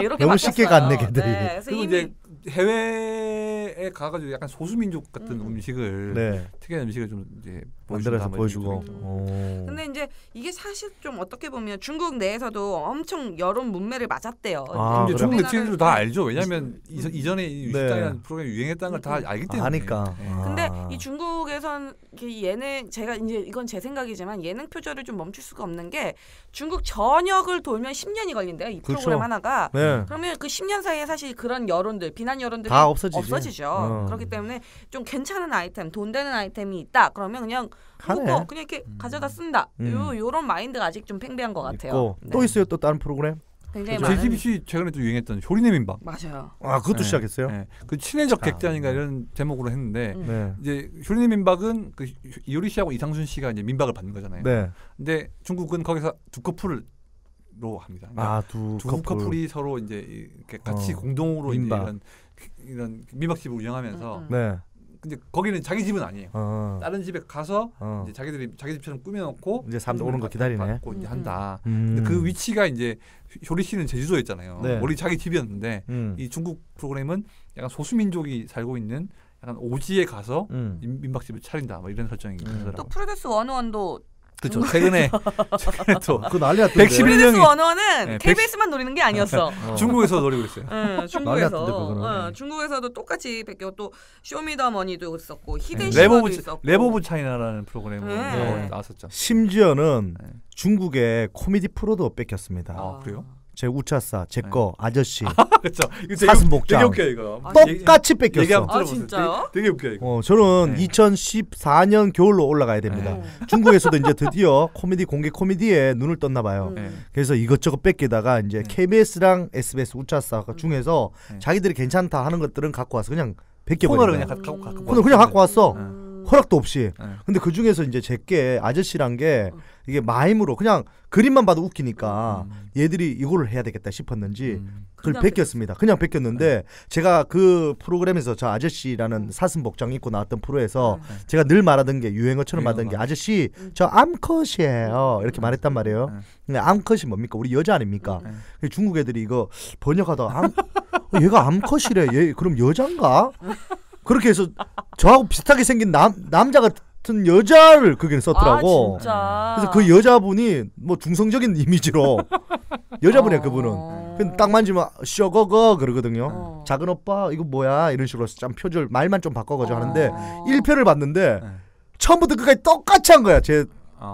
이렇게 너무 쉽게 갔네 걔들이. 그래서 그리고 이제 해외에 가가지고 약간 소수민족 같은 음식을 특이한 음식을 좀 이제 만들어서 보여주고. 근데 이제 이게 사실 좀 어떻게 보면 중국 내에서도 엄청 여론 문매를 맞았대요. 이제 중국 네티즌들도 다 알죠. 왜냐하면 이전에 유식당이라는 프로그램이 유행했다는 걸 다 알기 때문에. 아니까. 근데 이 중국에선 예능 제가 이제 이건 제 생각이지만 예능 표절을 좀 멈출 수가 없는 게 중국 전역을 돌면 10년이 걸린대요. 이 프로그램 하나가. 그러면 그 10년 사이에 사실 그런 여론들, 비난 여론들이 다 없어지죠. 그렇기 때문에 좀 괜찮은 아이템, 돈 되는 아이템이 있다. 그러면 그냥 그냥 이렇게 가져다 쓴다. 요런 마인드가 아직 좀 팽배한 것 같아요. 또 있어요? 또 다른 프로그램? JTBC 최근에 또 유행했던 효리네 민박. 맞아요. 그것도 시작했어요? 그 친해적 객단인가 이런 제목으로 했는데 이제 효리네 민박은 그 이효리 씨하고 이상순 씨가 이제 민박을 받는 거잖아요. 근데 중국은 거기서 두 커플로 합니다. 그러니까 두 커플이 서로 이제 이렇게 같이 공동으로 민박. 이런 민박집을 운영하면서 근데 거기는 자기 집은 아니에요. 다른 집에 가서 이제 자기들이 자기 집처럼 꾸며놓고 이제 사람들 오는 거 기다리네. 이제 한다. 근데 그 위치가 이제 효리 씨는 제주도였잖아요. 원래 자기 집이었는데 이 중국 프로그램은 약간 소수민족이 살고 있는 약간 오지에 가서 민박집을 차린다. 뭐 이런 설정이 있더라고요. 또 프로듀스 101도 그렇죠. 최근에 또 그 난리 났던데. 111명이 101은 KBS만 노리는 게 아니었어. 중국에서 노리고 있어요. 중국에서도 똑같이 뺏겨. 또 쇼미더머니도 있었고 히든 시어도 있었고 랩 오브 차이나라는 프로그램이 나왔었죠. 심지어는 중국의 코미디 프로도 뺏겼습니다. 그래요? 제 우차싸, 제 거, 아저씨, 그렇죠. 사슴복장 되게 웃겨 이거. 똑같이 뺏겼어. 진짜요? 되게 웃겨 이거. 저는 2014년 겨울로 올라가야 됩니다. 중국에서도 이제 드디어 공개 코미디에 눈을 떴나 봐요. 그래서 이것저것 뺏기다가 이제 KBS랑 SBS 우차싸 중에서 자기들이 괜찮다 하는 것들은 갖고 와서 그냥 뺏겨버린 거야. 그냥 갖고 왔어. 허락도 없이. 근데 그 중에서 이제 제게 아저씨란 게 이게 마임으로 그냥 그림만 봐도 웃기니까 얘들이 이거를 해야 되겠다 싶었는지 그걸 뺏겼습니다. 그냥 뺏겼는데 제가 그 프로그램에서 저 아저씨라는 사슴복장 입고 나왔던 프로에서 제가 늘 말하던 게 유행어처럼 말하던 게 아저씨 저 암컷이에요 이렇게 말했단 말이에요. 근데 암컷이 뭡니까? 우리 여자 아닙니까? 중국 애들이 이거 번역하다가 얘가 암컷이래. 얘 그럼 여잔가? 그렇게 해서 저하고 비슷하게 생긴 남자 같은 여자를 거기는 썼더라고. 진짜. 그래서 그 여자분이 뭐 중성적인 이미지로 여자분이야 그분은. 근데 딱 만지면 쇼거거 그러거든요. 작은 오빠 이거 뭐야 이런 식으로 참 표절 말만 좀 바꿔가지고 하는데 1편을 봤는데 처음부터 끝까지 똑같이 한 거야. 제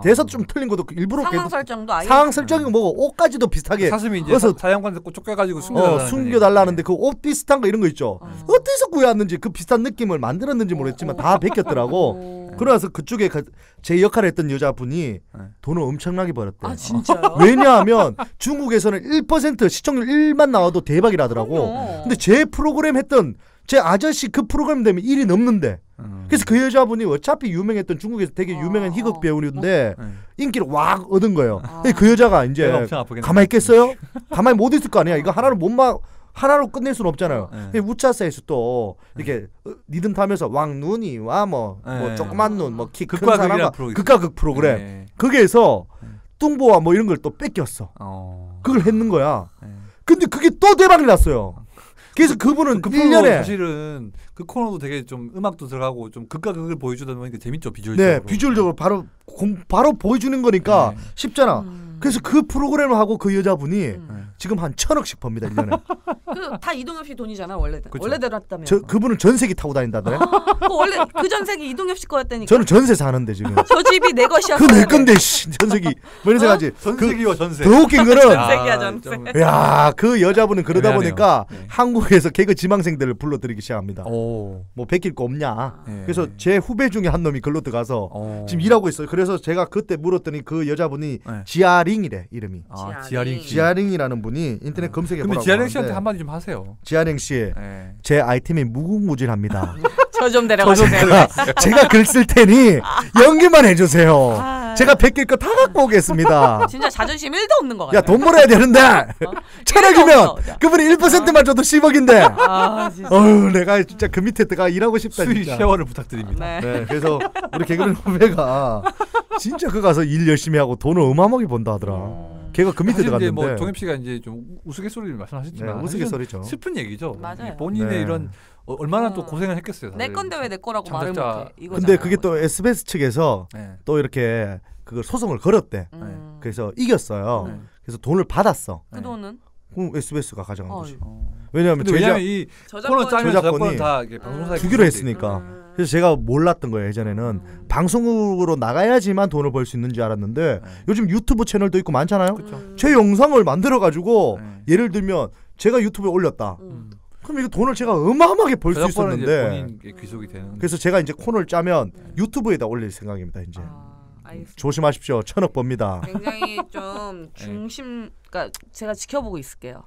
대사 좀 틀린 것도 일부러 상황 설정도 아예 상황 설정이 뭐고 옷까지도 비슷하게 사슴이 이제 사냥관에 쫓겨가지고 숨겨달라는데 그 옷 비슷한 거 이런 거 있죠. 어디서 구해왔는지 그 비슷한 느낌을 만들었는지 모르겠지만 다 베꼈더라고. 그러면서 그쪽에 제 역할을 했던 여자분이 돈을 엄청나게 벌었대. 아 진짜요? 왜냐하면 중국에서는 1% 시청률 1만 나와도 대박이라더라고. 근데 제 프로그램 했던 제 아저씨 그 프로그램 되면 1이 넘는데. 그래서 그 여자분이 어차피 유명했던 중국에서 되게 유명한 희극 배우인데 인기를 확 얻은 거예요. 그 여자가 이제 가만히 있겠어요? 가만히 못 있을 거 아니야. 이거 하나로 끝낼 수는 없잖아요. 우차사에서 또 이렇게 리듬 타면서 왕눈이와 뭐 조그만 눈, 뭐 키 큰 사람과 극과 극 프로그램 거기에서 뚱보와 뭐 이런 걸 또 뺏겼어. 그걸 했는 거야. 근데 그게 또 대박이 났어요. 그래서 그분은 그 1년에 사실은 그 코너도 되게 좀 음악도 들어가고 좀 극과 극을 보여주다 보니까 재밌죠. 비주얼적으로. 네, 비주얼적으로 바로 보여주는 거니까 쉽잖아. 그래서 그 프로그램을 하고 그 여자분이 지금 한 1,000억씩 법니다 1년에. 그 다 이동엽 씨 돈이잖아 원래는. 그쵸. 원래대로 했다면. 그분은 전세기 타고 다닌다더래. 원래 그 전세기 이동엽 씨 거였다니까. 저는 전세 사는데 지금. 저 집이 내 것이었어. 그 내 건데 전세기 뭐 이런 생각하지. 전세기와 전세. 더 웃긴 거는 전세기야 전세. 야, 그 여자분은 그러다 미안해요. 보니까 한국에서 개그 지망생들을 불러들이기 시작합니다. 뭐 베낄 거 없냐. 그래서 제 후배 중에 한 놈이 글로 들어가서 지금 일하고 있어요. 그래서 제가 그때 물었더니 그 여자분이 지아링이래 이름이. 지아링이라는 분이 인터넷 검색해보라고. 근데 지아링 씨한테 한마디 좀 하세요. 지아링 씨, 제 아이템이 무궁무진합니다. 저 좀 데려가세요. 제가 글 쓸 테니 연기만 해주세요. 제가 베낄 거 다 갖고 오겠습니다. 진짜 자존심 1도 없는 것 같아. 야, 돈 벌어야 되는데 1,000억이면 그분이 1%만 줘도 10억인데. 어휴, 내가 진짜 그 밑에 들어가 일하고 싶다. 수익 진짜. 쉐어를 부탁드립니다. 네, 그래서 우리 개그맨 후배가 진짜 그 가서 일 열심히 하고 돈을 어마어마하게 번다 하더라. 걔가 그 밑에 들어갔는데. 뭐 동엽 씨가 이제 좀 우스갯소리를 말씀하셨지만 우스갯소리죠. 슬픈 얘기죠. 맞아요. 본인의 이런 얼마나 또 고생을 했겠어요. 내 건데 왜 내 거라고 말을 못해. 근데 그게 또 SBS 측에서 또 이렇게 그걸 소송을 걸었대. 그래서 이겼어요. 그래서 돈을 받았어. 그 돈은? 그럼 SBS가 가져간 거지. 왜냐하면 이 코너 짜면 저작권이 다 방송사에 주기로 했으니까. 그래서 제가 몰랐던 거예요. 예전에는 방송으로 나가야지만 돈을 벌 수 있는 줄 알았는데 요즘 유튜브 채널도 있고 많잖아요. 제 영상을 만들어가지고 예를 들면 제가 유튜브에 올렸다. 그럼 이거 돈을 제가 어마어마하게 벌 수 있었는데 본인 귀속이 되는. 그래서 제가 이제 코너를 짜면 유튜브에다 올릴 생각입니다. 이제 조심하십시오. 1,000억 법니다. 굉장히 좀 그러니까 제가 지켜보고 있을게요.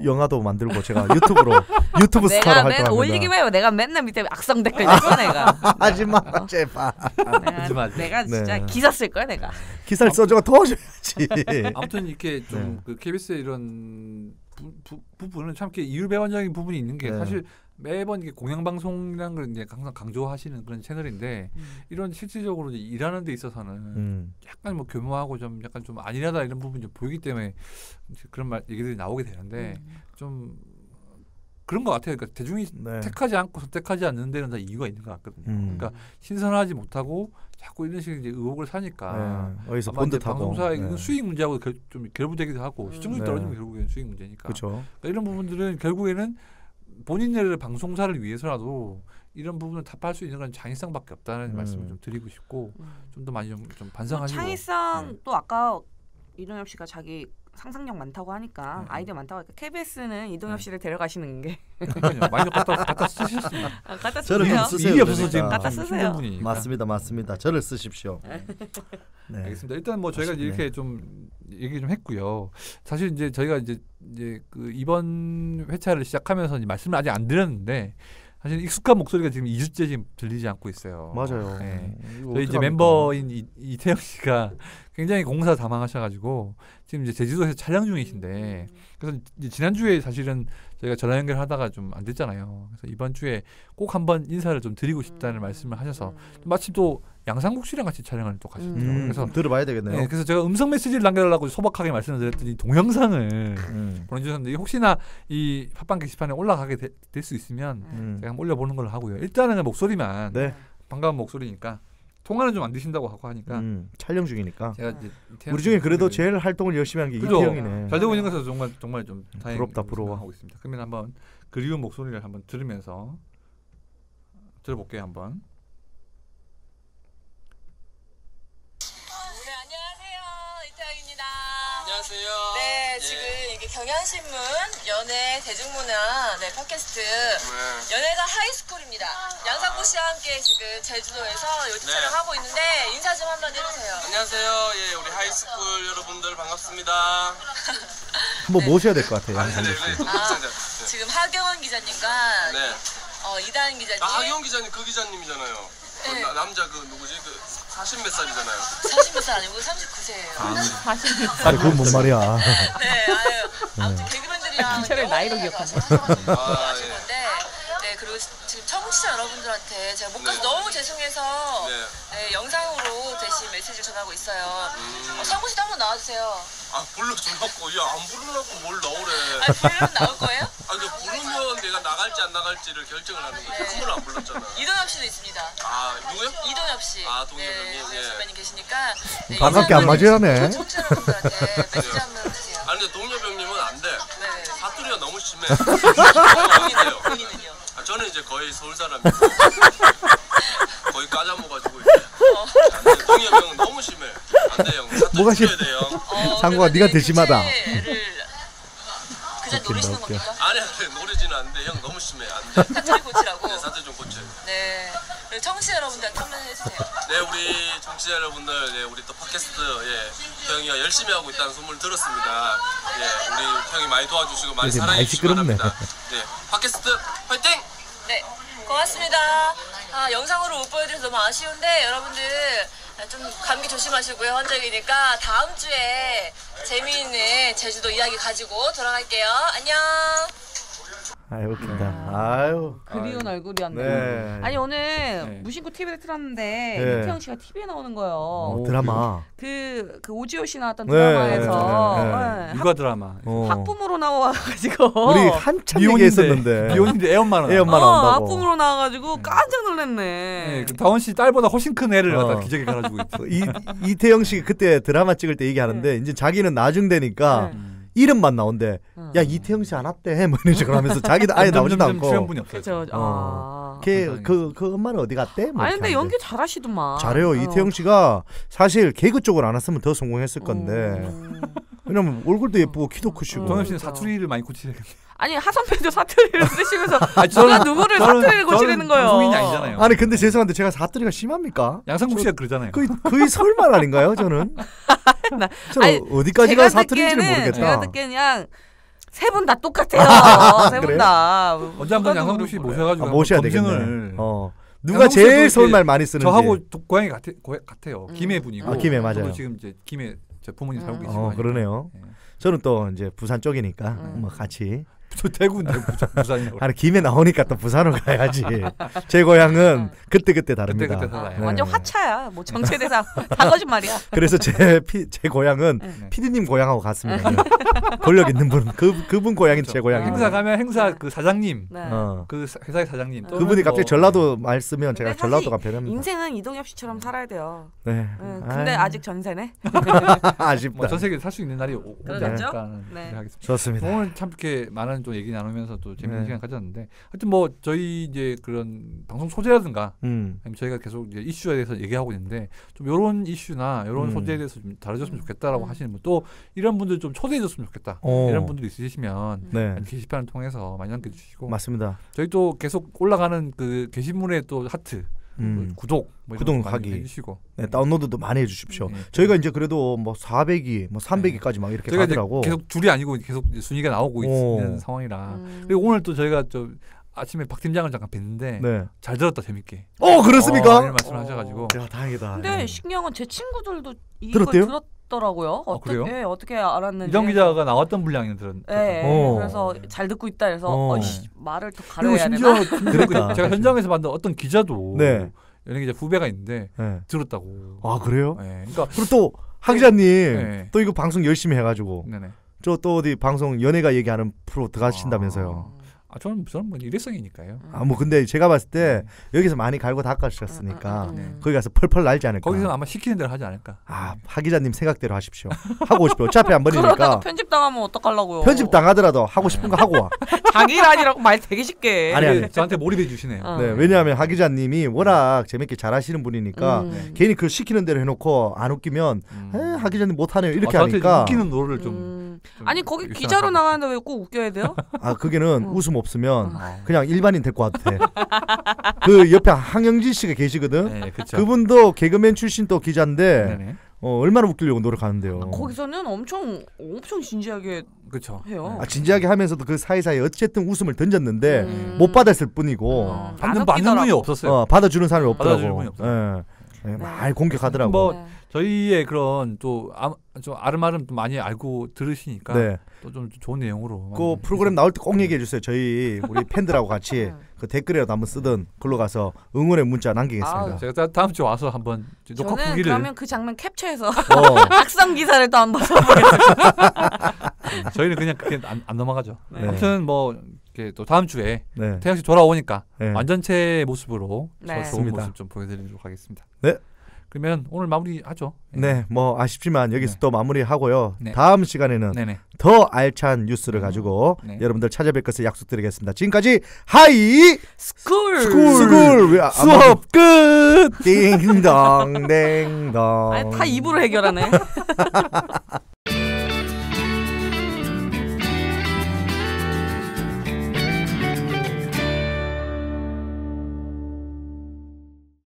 영화도 만들고 제가 유튜브 스타로 활동합니다. 올리기만 해요. 내가 맨날 밑에 악성 댓글 읽어 내가. 하지마 제발. 내가 진짜 기사 쓸 거야 내가. 기사를 써줘가 도와줘야지. 아무튼 이렇게 좀 그 KBS의 이런 부분은 참 이렇게 이율배반적인 부분이 있는 게 사실 매번 이게 공영방송이라는 걸 이제 항상 강조하시는 그런 채널인데 이런 실질적으로 이제 일하는 데 있어서는 약간 뭐 교묘하고 좀 약간 좀 안일하다 이런 부분이 좀 보이기 때문에 그런 얘기들이 나오게 되는데 좀 그런 것 같아요. 그러니까 대중이 택하지 않고 선택하지 않는 데는 다 이유가 있는 것 같거든요. 그러니까 신선하지 못하고 자꾸 이런 식의 이제 의혹을 사니까 어디서 본 듯하고 방송사의 수익 문제하고 좀 결부되기도 하고 시청률 떨어지면 결국에는 수익 문제니까. 그러니까 이런 부분들은 결국에는 본인들의 방송사를 위해서라도 이런 부분을 타파할 수 있는 건 창의성밖에 없다는 말씀을 좀 드리고 싶고 좀 더 많이 좀 반성하시고. 창의성 또 아까 이동엽 씨가 자기 상상력 많다고 하니까 아이디어 많다고 하니까 KBS는 이동엽 씨를 데려가시는 게 많이 갖다 쓰셨습니다. 갖다 저를 쓰세요. 쓰세요. 일이 없어서 지금 갖다 쓰세요. 맞습니다. 저를 쓰십시오. 네. 알겠습니다. 일단 뭐 저희가 이렇게 좀 얘기 좀 했고요. 사실 이제 저희가 이제 그 이번 회차를 시작하면서 이제 말씀을 아직 안 드렸는데 사실 익숙한 목소리가 지금 2주째 지금 들리지 않고 있어요. 맞아요. 네. 저희 이제 멤버인 이태영 씨가 굉장히 공사 다망하셔가지고 지금 이제 제주도에서 촬영 중이신데 그래서 이제 지난주에 사실은 저희가 전화 연결하다가 좀 안 됐잖아요. 그래서 이번 주에 꼭 한번 인사를 좀 드리고 싶다는 말씀을 하셔서 마침 또 양상국 씨랑 같이 촬영을 또 가시더라고요. 그래서 들어봐야 되겠네요. 네, 그래서 제가 음성 메시지를 남겨달라고 소박하게 말씀을 드렸더니 동영상을 보내주셨는데 혹시나 이 팟빵 게시판에 올라가게 될 수 있으면 제가 한번 올려보는 걸로 하고요. 일단은 목소리만 반가운 목소리니까 통화는 좀 안 드신다고 하고 하니까 촬영 중이니까 제가 이제 우리 중에 그래도 제일 활동을 열심히 한 게 이태영이네. 잘 되고 있는 것에서 정말 좀 부럽다 부러워 하고 있습니다. 그러면 한번 그리운 목소리를 한번 들으면서 들어볼게요 한번. 경향신문 연예 대중문화 팟캐스트 연예가 하이스쿨입니다. 양상국 씨와 함께 지금 제주도에서 요즘 촬영하고 있는데 인사 좀 한번 해주세요. 안녕하세요. 예, 우리 하이스쿨 여러분들 반갑습니다. 한번 모셔야 될 것 같아요. 지금 하경원 기자님과 이다은 기자님. 하경원 기자님 그 기자님이잖아요. 네. 남자 그 누구지? 그 40몇 살이잖아요. 40몇 살 아니고 39세예요. 40몇 살. 그건 뭔 말이야. 네, 아무튼 개그맨들이랑 김철을 나이로 기억하네. 건데, 네, 그리고 지금 청취자 여러분들한테 제가 못 가서 너무 죄송해서 영상으로 대신 메시지를 전하고 있어요. 상구 씨도 한번 나와주세요. 아, 불러줘놓고 안 부르려고 뭘 나오래. 아, 부르면 나올 거예요? 부르면 내가 나갈지 안 나갈지를 결정을 하는 거지. 그걸 안 불렀잖아. 이동엽 씨도 있습니다. 아, 누구요? 이동엽 씨. 동엽 형님. 네, 선배님 계시니까. 반갑게 안 맞으라네. 청취자 여러분들한테 메시지 한번 주세요. 아니, 근데 동엽 형님은 안 돼. 네. 사투리가 너무 심해. 본인은요? 저는 이제 거의 서울 사람이고 거의 까자먹어가지고 동엽 형은 너무 심해. 안 돼, 형. 뭐가 사투리 돼요. 상구가 네가 더 심하다. 그냥 노리시는 겁니까? 아니, 노리지는 않는데 형 너무 심해. 안 돼. 사투리 고치라고? 네, 사투리 좀 고쳐요. 네. 청취자 여러분들한테 한번 해주세요. 네, 우리 청취자 여러분들, 우리 또 팟캐스트, 형이가 열심히 하고 있다는 소문을 들었습니다. 우리 형이 많이 도와주시고 많이 사랑해 주시기 바랍니다. 네, 팟캐스트 화이팅! 네, 고맙습니다. 영상으로 못 보여드려서 너무 아쉬운데 여러분들 좀 감기 조심하시고요. 환절기니까 다음 주에 재미있는 제주도 이야기 가지고 돌아갈게요. 안녕. 아유, 웃긴다. 아유. 그리운 얼굴이었네. 네. 아니 오늘 무심코 TV를 틀었는데 이태영 씨가 TV에 나오는 거예요. 드라마. 그 오지호 씨 나왔던 드라마에서 육아 드라마. 학부모로 나와가지고 우리 한참 얘기했었는데. 미혼인데 애엄마 나온다고. 학부모로 나와가지고 깜짝 놀랐네. 네, 그 다원 씨 딸보다 훨씬 큰 애를 갖다 기저귀 갈아주고 있죠. 이태영 씨 그때 드라마 찍을 때 얘기하는데 이제 자기는 나중되니까. 이름만 나온대. 야, 이태영 씨 안 왔대. 뭐 이런 식으로 하면서 자기도 아예 나오지도 않고. 출연분이 없어요. 그 엄마는 어디 갔대? 뭐 아니 근데 연기 잘하시더만. 잘해요. 이태영 씨가 사실 개그 쪽으로 안 왔으면 더 성공했을 건데. 왜냐면 얼굴도 예쁘고 키도 크시고. 동엽 씨는 사투리를 많이 고치셔야겠네. 아니 하선배도 사투리를 쓰시면서 누가 누구를 사투리를 고치려는 거예요. 방송인이 아니잖아요. 아니 근데 죄송한데 제가 사투리가 심합니까? 양상국 씨가 그러잖아요. 거의 서울말 아닌가요? 저는 어디까지가 사투리인지는 모르겠다. 제가 듣기에는 그냥 세 분 다 똑같아요. 세 분 다. 언제 한번 양상국 씨 모셔가지고 모셔야 검증을. 되겠네. 누가 제일 서울말 많이 쓰는지. 저하고 고향이 같아요. 김해 분이고. 김해 맞아요. 지금 이제 김해 제 부모님 살고 계시고. 그러네요. 저는 또 이제 부산 쪽이니까 뭐 같이. 저 대구인데 부산이라고. 아니 김에 나오니까 또 부산으로 가야지. 제 고향은 그때 다릅니다. 그때 달라요. 완전 화차야. 뭐 정체대사 다 거짓말이야. 그래서 제 고향은 PD님 고향하고 같습니다. 권력 있는 분 그분 고향인 제 고향이. 행사 가면 행사 그 사장님, 그 회사의 사장님. 그분이 갑자기 전라도 말 쓰면 제가 전라도가 변합니다. 인생은 이동엽 씨처럼 살아야 돼요. 네. 근데 아직 전세네. 아쉽다. 뭐 전 세계 살 수 있는 날이 오지 않을까. 네. 좋습니다. 오늘 참 이렇게 많은 좀 얘기 나누면서 또 재밌는 시간 가졌는데 하여튼 뭐 저희 이제 그런 방송 소재라든가 아니면 저희가 계속 이제 이슈에 대해서 얘기하고 있는데 좀 이런 이슈나 이런 소재에 대해서 좀 다뤄줬으면 좋겠다라고 하시는 분 또 이런 분들 좀 초대해줬으면 좋겠다 이런 분들이 있으시면 게시판을 통해서 많이 남겨주시고 맞습니다. 저희 또 계속 올라가는 그 게시물에 또 하트 구독 뭐 구독하기 해주시고 다운로드도 많이 해주십시오. 저희가 이제 그래도 뭐 400위, 뭐 300위까지 막 이렇게 가더라고. 계속 줄이 아니고 계속 순위가 나오고 있는 상황이라. 그리고 오늘 또 저희가 좀 아침에 박 팀장을 잠깐 뵀는데 잘 들었다 재밌게. 그렇습니까? 이런 말씀하셔가지고. 야 다행이다. 근데 신기한 제 친구들도 들었대요? 들었더라고요. 그래요? 네, 어떻게 알았는지. 이정 기자가 나왔던 분량이 그래서 잘 듣고 있다 해서 말을 더 가려야 되나? 그러니까 제가 현장에서 봤던 어떤 기자도 연예기자 후배가 있는데 들었다고. 아 그래요? 그러니까 그리고 또 하 기자님 또 이거 방송 열심히 해가지고 저 또 어디 방송 연예가 얘기하는 프로 들어가신다면서요. 저는 뭐 일회성이니까요. 뭐 근데 제가 봤을 때 여기서 많이 갈고 닦아주셨으니까 거기 가서 펄펄 날지 않을까. 거기서 아마 시키는 대로 하지 않을까. 하 기자님 생각대로 하십시오. 하고 오십시오. 어차피 한 번이니까. 그러다가 편집 당하면 어떡하려고요. 편집 당하더라도 하고 싶은 거 하고 와. 자기 일 아니라고 말 되게 쉽게. 아니. 저한테 몰입해 주시네요. 네, 왜냐하면 하 기자님이 워낙 재밌게 잘하시는 분이니까 괜히 그 시키는 대로 해놓고 안 웃기면 하 기자님 못하네요 이렇게 하니까. 웃기는 노래를 좀 아니 거기 기자로 나가는데 왜 꼭 웃겨야 돼요? 아 그게는 웃음 없으면 그냥 일반인 데리고 와도 돼. 그 옆에 항영진 씨가 계시거든. 네, 그분도 개그맨 출신 또 기자인데 네네. 얼마나 웃기려고 노력하는데요. 거기서는 엄청 진지하게 그쵸. 해요. 진지하게 하면서도 그 사이사이 어쨌든 웃음을 던졌는데 못 받았을 뿐이고 받는 분이 없었어요. 받아주는 사람이 없더라고. 많이 공격하더라고. 뭐 저희의 그런 또 좀 아름아름 많이 알고 들으시니까 네. 또 좀 좋은 내용으로 그 프로그램 나올 때 꼭 얘기해 주세요. 저희 우리 팬들하고 같이 그 댓글이라도 한번 쓰든 글로 가서 응원의 문자 남기겠습니다. 제가 다음 주 와서 한번 녹화 후기를 그러면 그 장면 cap처해서 각성 기사를 또 한번 써보겠습니다. 저희는 그냥 그게 안 넘어가죠. 네. 아무튼 뭐 이렇게 또 다음 주에 태영 씨 돌아오니까 완전체 모습으로 좋은 모습 좀 보여드리도록 하겠습니다. 네. 그러면 오늘 마무리하죠. 네, 뭐 아쉽지만 여기서 또 마무리하고요. 다음 시간에는 더 알찬 뉴스를 가지고 여러분들 찾아뵐 것을 약속드리겠습니다. 지금까지 하이 스쿨 수업 끝. 띵동 댕동. 다 입으로 해결하네.